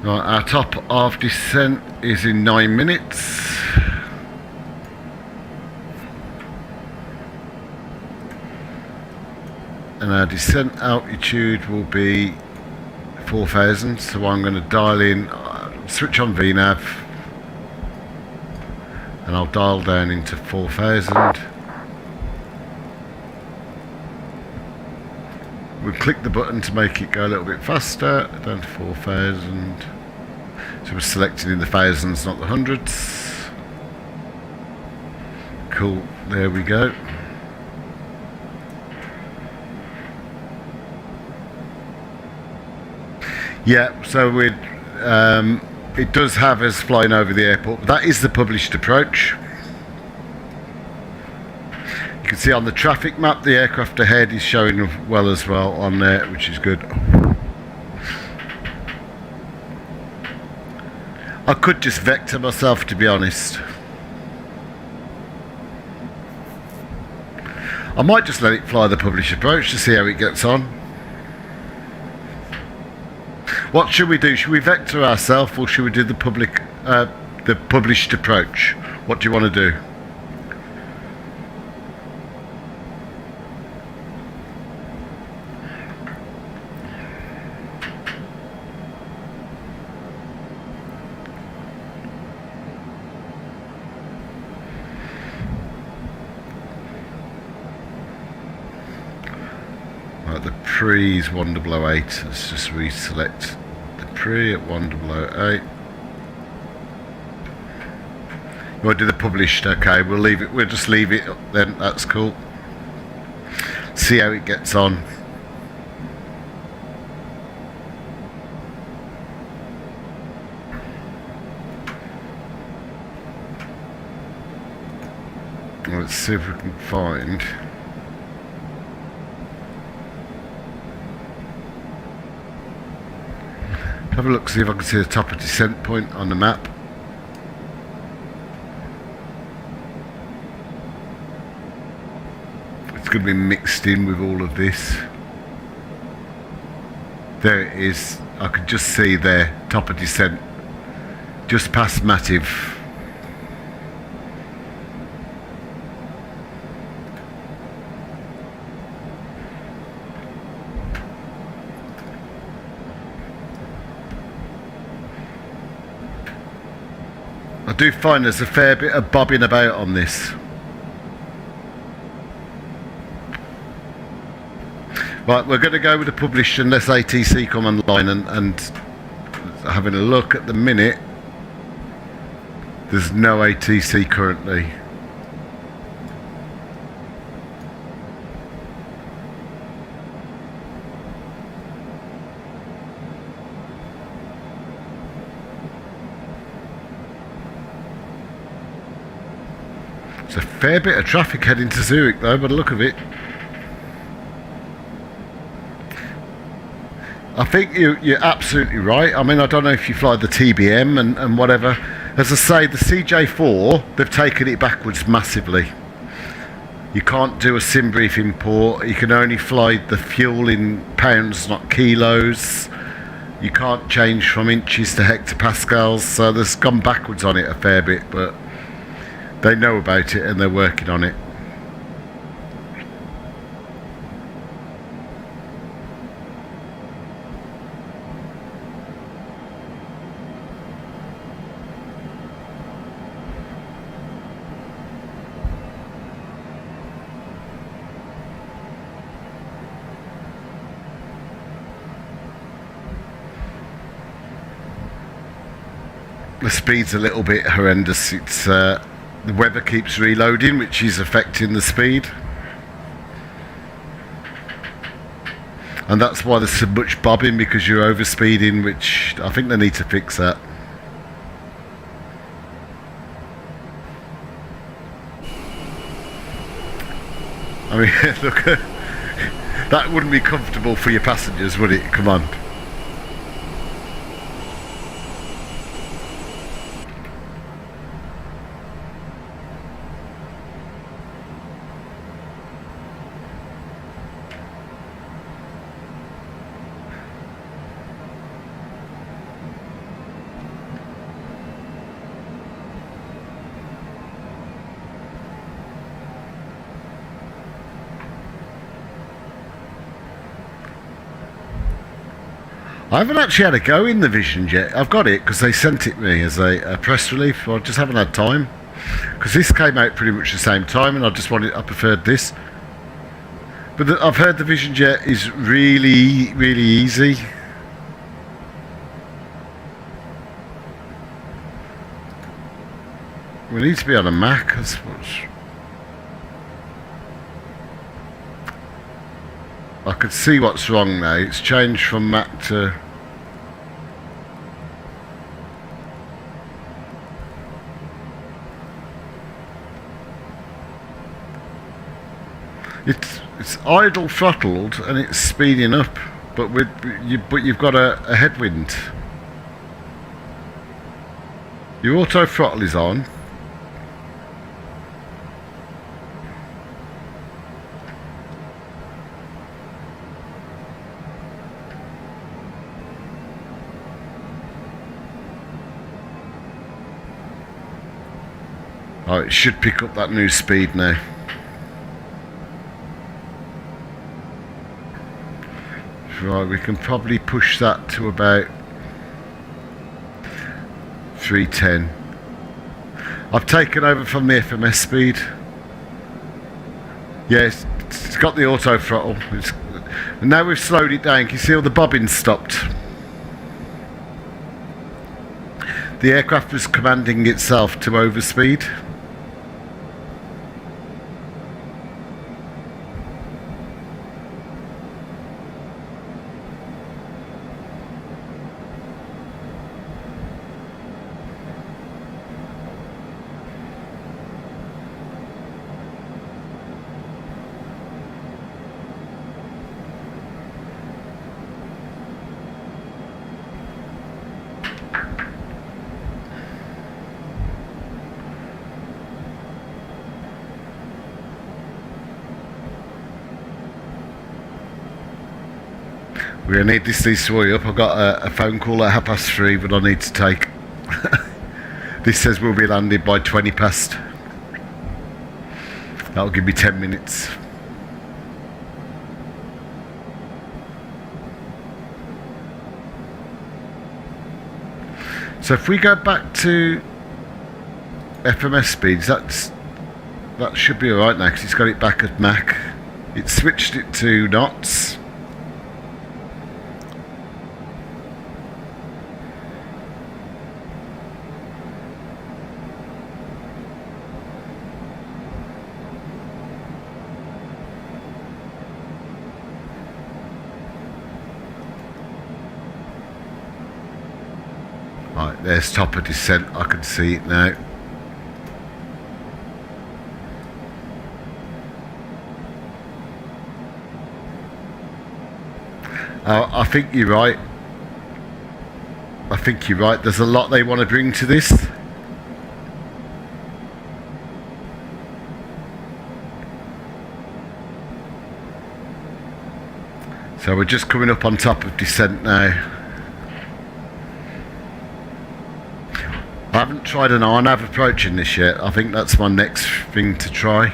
Right, our top of descent is in 9 minutes. And our descent altitude will be 4,000. So I'm going to dial in, switch on VNAV, and I'll dial down into 4,000. we'll click the button to make it go a little bit faster, down to 4,000. So we're selecting in the thousands, not the hundreds. Cool, there we go. Yeah, so we'd, it does have us flying over the airport, but that is the published approach. You can see on the traffic map the aircraft ahead is showing well as well on there, which is good. I could just vector myself, to be honest. I might just let it fly the published approach to see how it gets on. What should we do? Should we vector ourselves, or should we do the published approach? What do you want to do? Right, the pre is 1008. Let's just reselect the pre at 1008. You want to do the published? Okay, we'll leave it. We'll just leave it then. That's cool. See how it gets on. Let's see if we can find. Have a look, see if I can see the top of descent point on the map. It's going to be mixed in with all of this. There it is. I can just see there, top of descent, just past Mativ. I do find there's a fair bit of bobbing about on this. Right, we're going to go with the published unless ATC come online, and having a look at the minute, there's no ATC currently. There's a fair bit of traffic heading to Zurich though, by the look of it. I think you're absolutely right. I mean, I don't know if you fly the TBM and whatever. As I say, the CJ4, they've taken it backwards massively. You can't do a sim brief import. You can only fly the fuel in pounds, not kilos. You can't change from inches to hectopascals. So they've gone backwards on it a fair bit, but they know about it and they're working on it. The speed's a little bit horrendous. It's the weather keeps reloading, which is affecting the speed, and that's why there's so much bobbing, because you're overspeeding, which I think they need to fix that. I mean, look, that wouldn't be comfortable for your passengers, would it? Come on. I haven't actually had a go in the Vision yet. I've got it because they sent it me as a press release. I just haven't had time, because this came out pretty much the same time, and I preferred this. But I've heard the Vision Jet is really, really easy. We need to be on a Mac, I suppose. I can see what's wrong now. It's changed from Mac to... It's idle throttled and it's speeding up, but you've got a headwind. Your auto throttle is on. Oh, it should pick up that new speed now. Right, we can probably push that to about 310. I've taken over from the FMS speed. Yes, it's got the auto throttle. And now we've slowed it down. Can you see all the bobbins stopped? The aircraft was commanding itself to overspeed. We're going to need this destroy up. I've got a phone call at 3:30 that I need to take. This says we'll be landed by 20 past. That'll give me 10 minutes. So if we go back to FMS speeds, that should be alright now because it's got it back at Mach. It switched it to knots. Right, there's top of descent, I can see it now. I think you're right. I think you're right. There's a lot they want to bring to this. So we're just coming up on top of descent now. I haven't tried an RNAV approach in this yet. I think that's my next thing to try.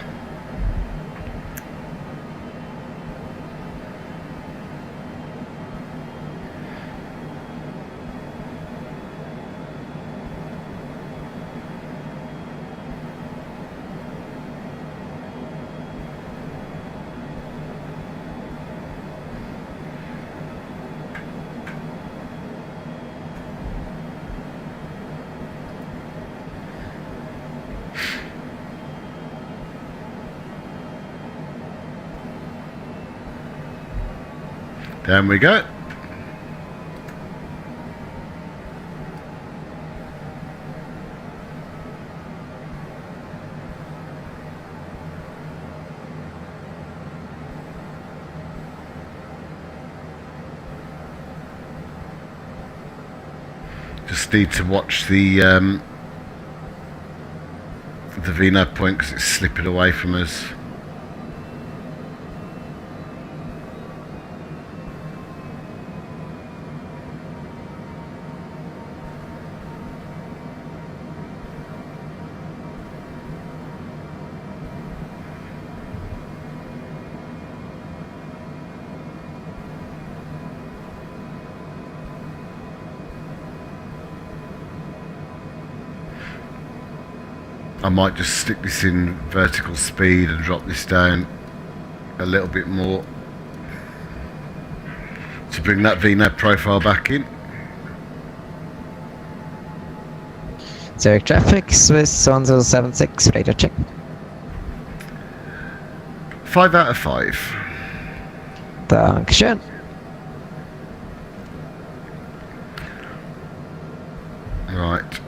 Down we go. Just need to watch the VNAV point because it's slipping away from us. I might just stick this in vertical speed and drop this down. a little bit more to bring that VNAV profile back in. Zurich traffic, Swiss 1076, radar check. 5 out of 5. Dankeschön. Right.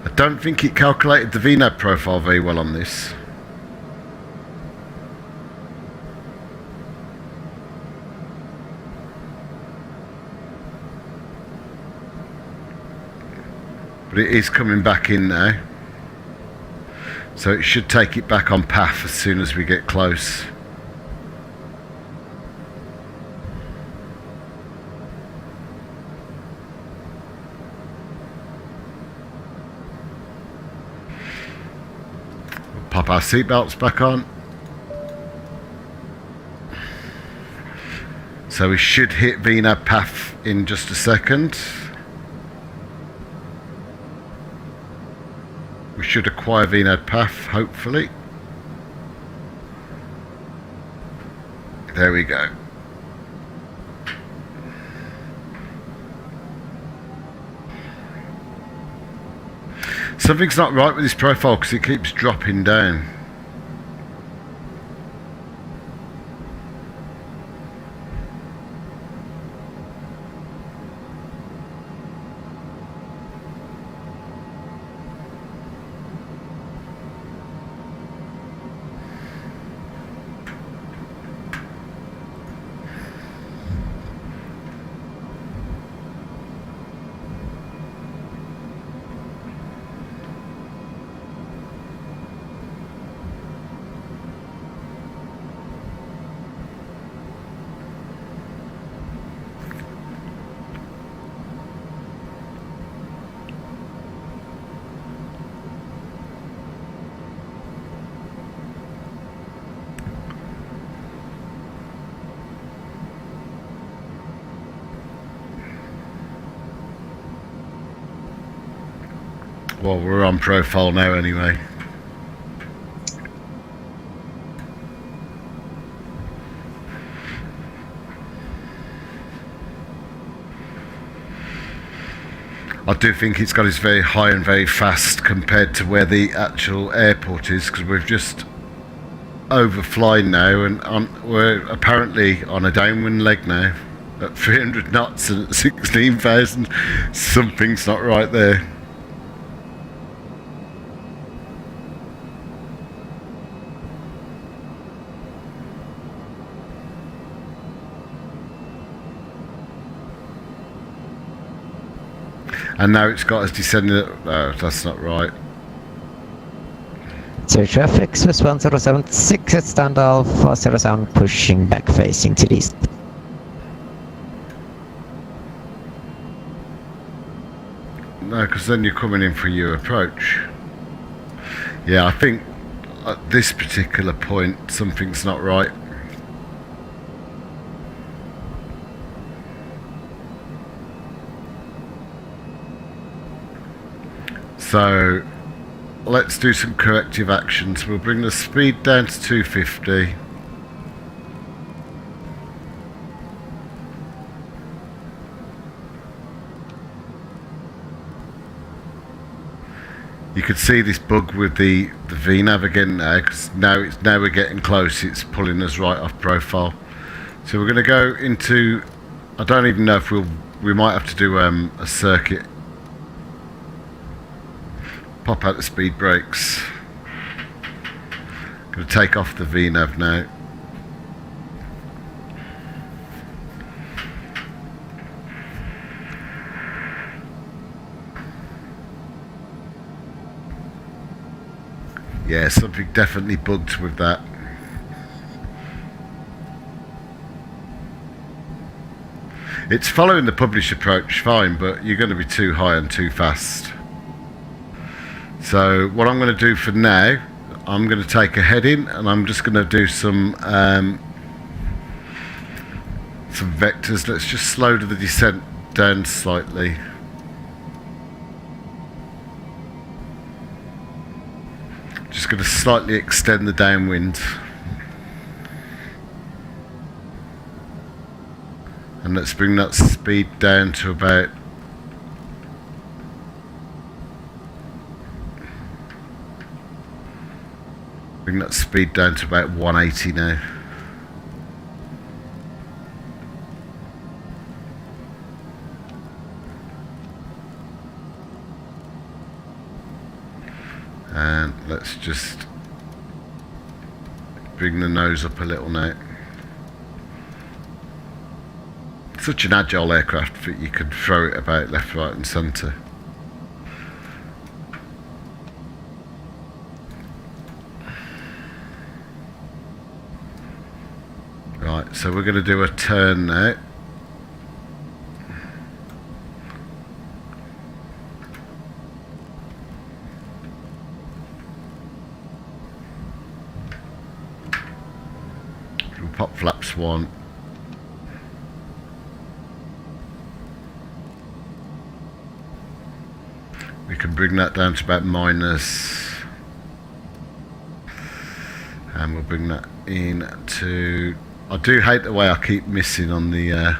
I don't think it calculated the VNAV profile very well on this. But it is coming back in now. So it should take it back on path as soon as we get close. We'll pop our seatbelts back on. So we should hit VNAV path in just a second. We should acquire VNAV path, hopefully. There we go. Something's not right with this profile because it keeps dropping down. Well, we're on profile now anyway. I do think it's got us very high and very fast compared to where the actual airport is, because we've just overflying now and we're apparently on a downwind leg now at 300 knots and at 16,000. Something's not right there. And now it's got us descending. No, that's not right. Zurich traffic, Swiss 1076 at standoff, 407 pushing back facing to the east. No, because then you're coming in for your approach. Yeah, I think at this particular point something's not right. So let's do some corrective actions. We'll bring the speed down to 250. You can see this bug with the VNAV again now, because now we're getting close. It's pulling us right off profile. So we're going to go into. I don't even know if we might have to do a circuit. Pop out the speed brakes. Going to take off the VNAV now. Yeah, something definitely bugged with that. It's following the published approach fine, but you're going to be too high and too fast. So what I'm going to do for now, I'm going to take a heading and I'm just going to do some vectors. Let's just slow the descent down slightly. Just going to slightly extend the downwind. And let's bring that speed down to about bring that speed down to about 180 now. And let's just bring the nose up a little now. Such an agile aircraft that you can throw it about left, right and centre. Right, so we're going to do a turn now. We'll pop flaps 1. We can bring that down to about minus, and we'll bring that in to, I do hate the way I keep missing on the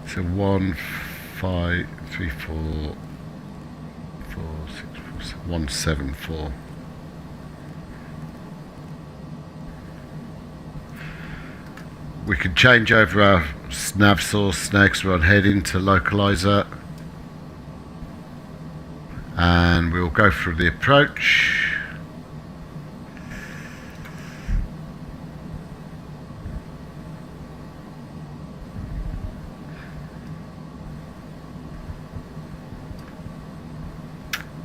so 1 5 3 4 4 6 4 7 1 7 4. We can change over our nav source now because we're on heading to localizer. And we'll go through the approach.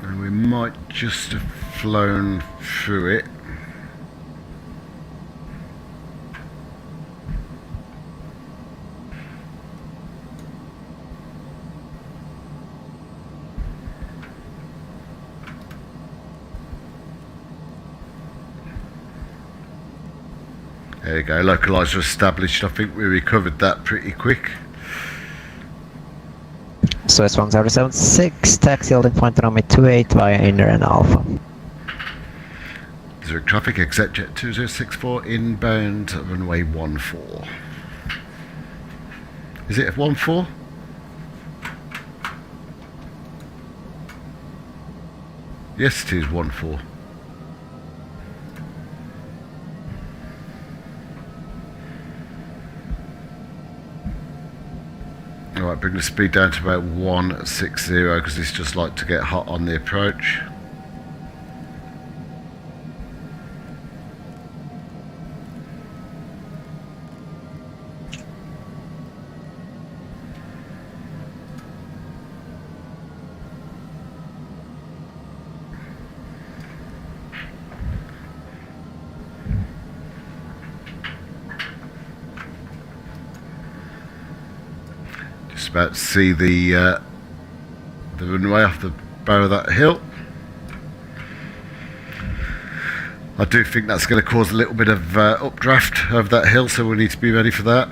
And we might just have flown through it. There you go, localizer established. I think we recovered that pretty quick. So it's 1076, taxi holding point runway 28 via inner and alpha. Zurich traffic, exit jet 2064, inbound runway 14. Is it 14? Yes, it is 14. Alright, bring the speed down to about 160 because it's just like to get hot on the approach. About to see the runway off the bow of that hill. I do think that's going to cause a little bit of updraft of that hill, so we need to be ready for that.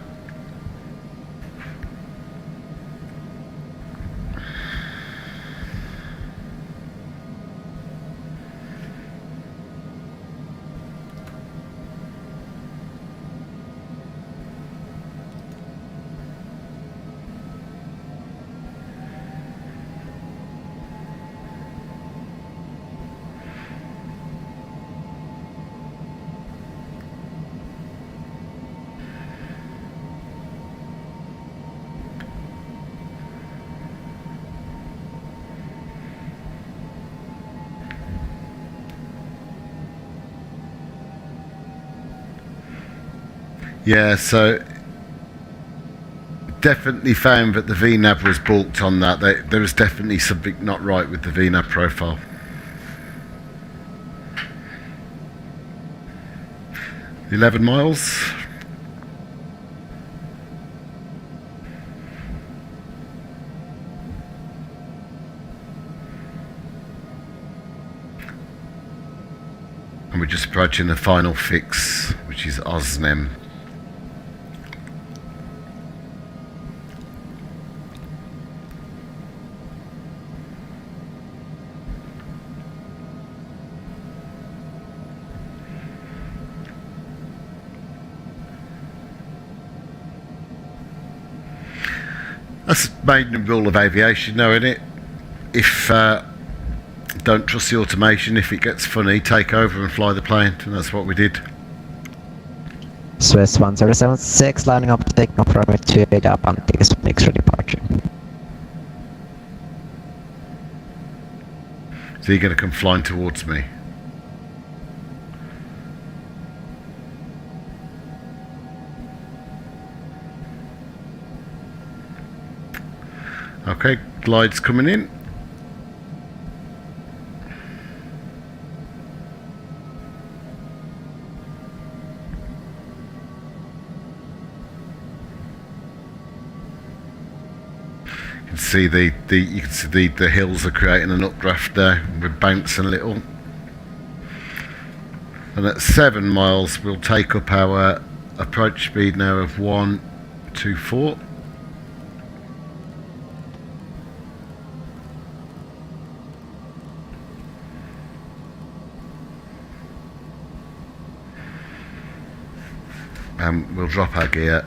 Yeah, so definitely found that the VNAV was balked on that. There was definitely something not right with the VNAV profile. $11 miles. And we're just approaching the final fix, which is Osnem. That's the main rule of aviation, though, isn't it? If don't trust the automation. If it gets funny, take over and fly the plane, and that's what we did. Swiss 1076 lining up, taking off runway 28 up on mix for departure. So you're going to come flying towards me. Okay, glide's coming in. You can see the hills are creating an updraft there. We're bouncing a little. And at 7 miles we'll take up our approach speed now of 124. And we'll drop our gear.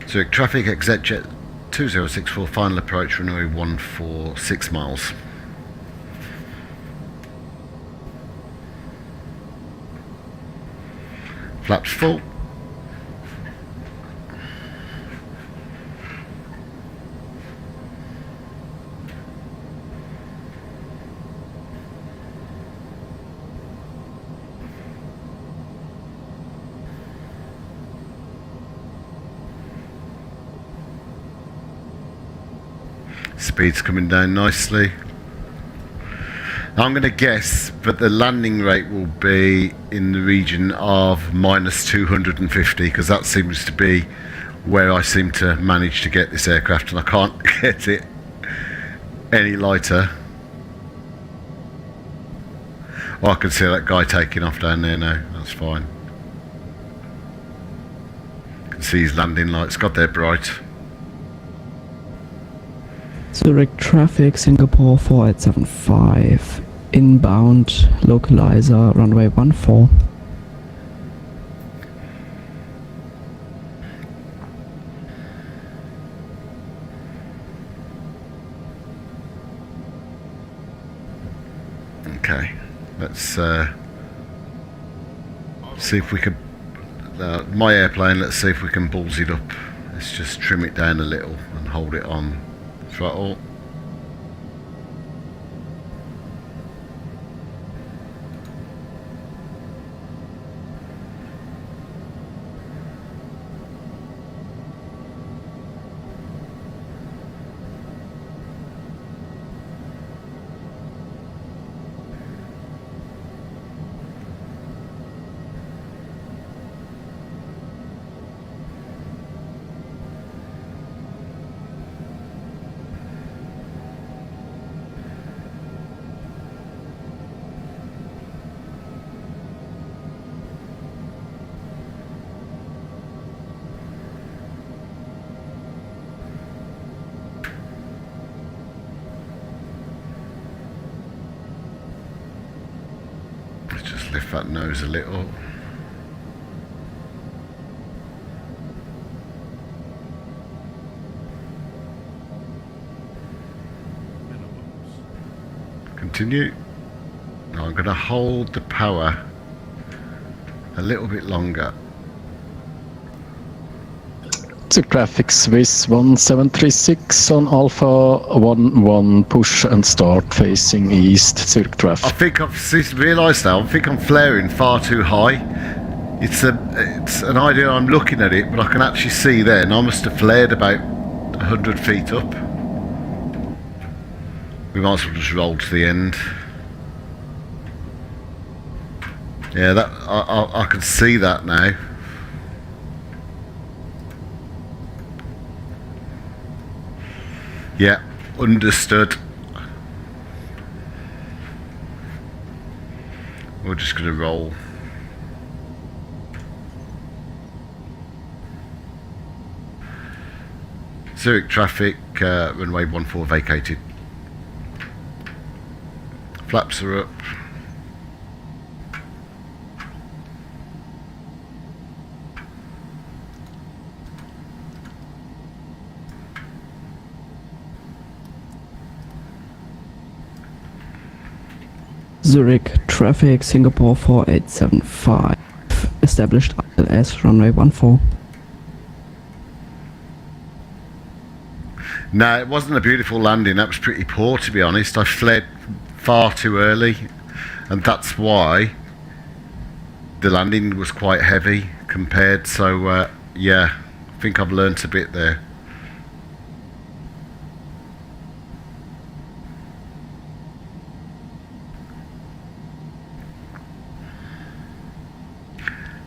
Zurich traffic, ExitJet 2064, final approach, runway 14, 6 miles. Flaps full. Speed's coming down nicely. I'm going to guess, but the landing rate will be in the region of minus 250, because that seems to be where I seem to manage to get this aircraft, and I can't get it any lighter. Oh, I can see that guy taking off down there now. That's fine. You can see his landing lights. God, they're bright. Zurich traffic, Singapore 4875, inbound, localizer, runway 14. Okay, let's see if we can, my airplane, let's see if we can balls it up. Let's just trim it down a little and hold it on throttle. Lift that nose a little. Continue. Now I'm going to hold the power a little bit longer. Zurich traffic, Swiss 1736 on Alpha 11, push and start facing east. Zurich traffic. I think I've realised now, I think I'm flaring far too high. It's an idea, I'm looking at it, but I can actually see there, and I must have flared about 100 feet up. We might as well just roll to the end. Yeah, that I can see that now. Yeah, understood. We're just going to roll. Zurich traffic, runway 14 vacated. Flaps are up. Zurich traffic, Singapore 4875. Established ILS, runway 14. No, it wasn't a beautiful landing. That was pretty poor, to be honest. I fled far too early, and that's why the landing was quite heavy compared. So, yeah, I think I've learnt a bit there.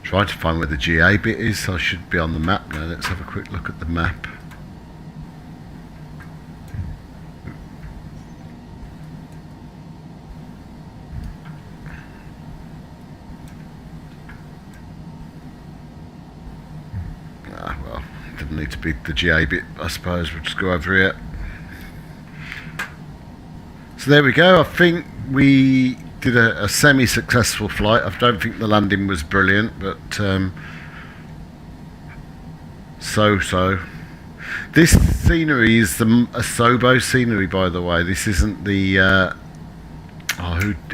Trying to find where the GA bit is. I should be on the map now. Let's have a quick look at the map. Well, didn't need to be the GA bit, I suppose. We'll just go over here. So there we go. I think we did a semi-successful flight. I don't think the landing was brilliant, but so. This scenery is the Asobo scenery, by the way. This isn't the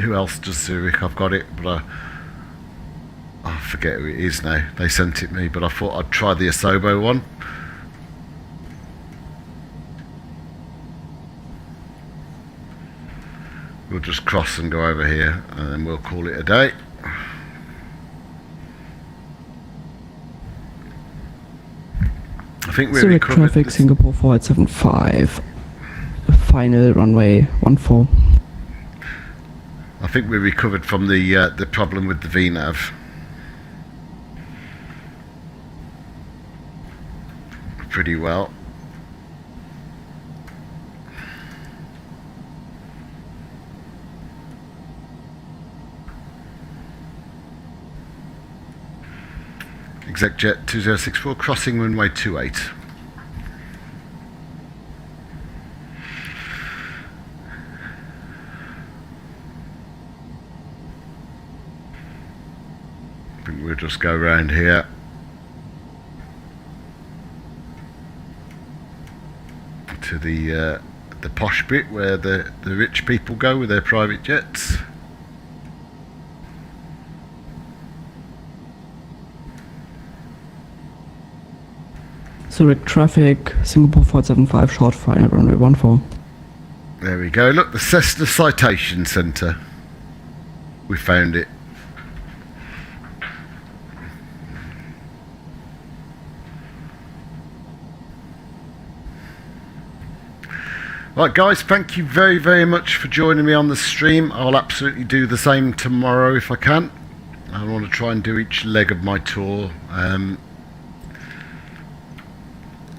who else does Zurich? I've got it, but I forget who it is now. They sent it me, but I thought I'd try the Asobo one. We'll just cross and go over here, and then we'll call it a day. I think we're Zurich traffic, Singapore 4875. Final runway 14. I think we recovered from the problem with the VNAV. Pretty well. ExecJet 2064 crossing runway 28. I think we'll just go around here. To the posh bit where the rich people go with their private jets. Zurich traffic, Singapore 475, short final runway 14. There we go. Look, the Cessna Citation Centre. We found it. Right, guys, thank you very, very much for joining me on the stream. I'll absolutely do the same tomorrow if I can. I want to try and do each leg of my tour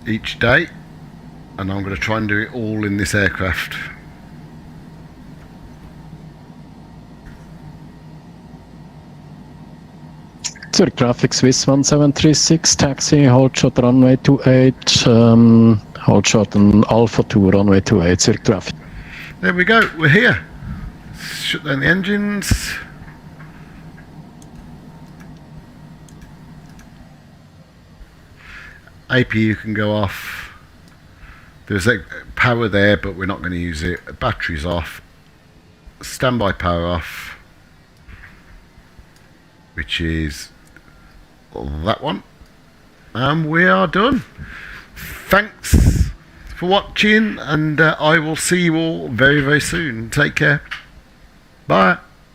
each day, and I'm going to try and do it all in this aircraft. Zurich traffic, Swiss 1736, taxi, hold short runway 28, hold short on Alpha 2, runway 28, Zurich traffic. There we go, we're here. Shut down the engines. APU can go off. There's a power there, but we're not going to use it. Batteries off. Standby power off, which is that one. And we are done. Thanks for watching, and I will see you all very, very soon. Take care. Bye.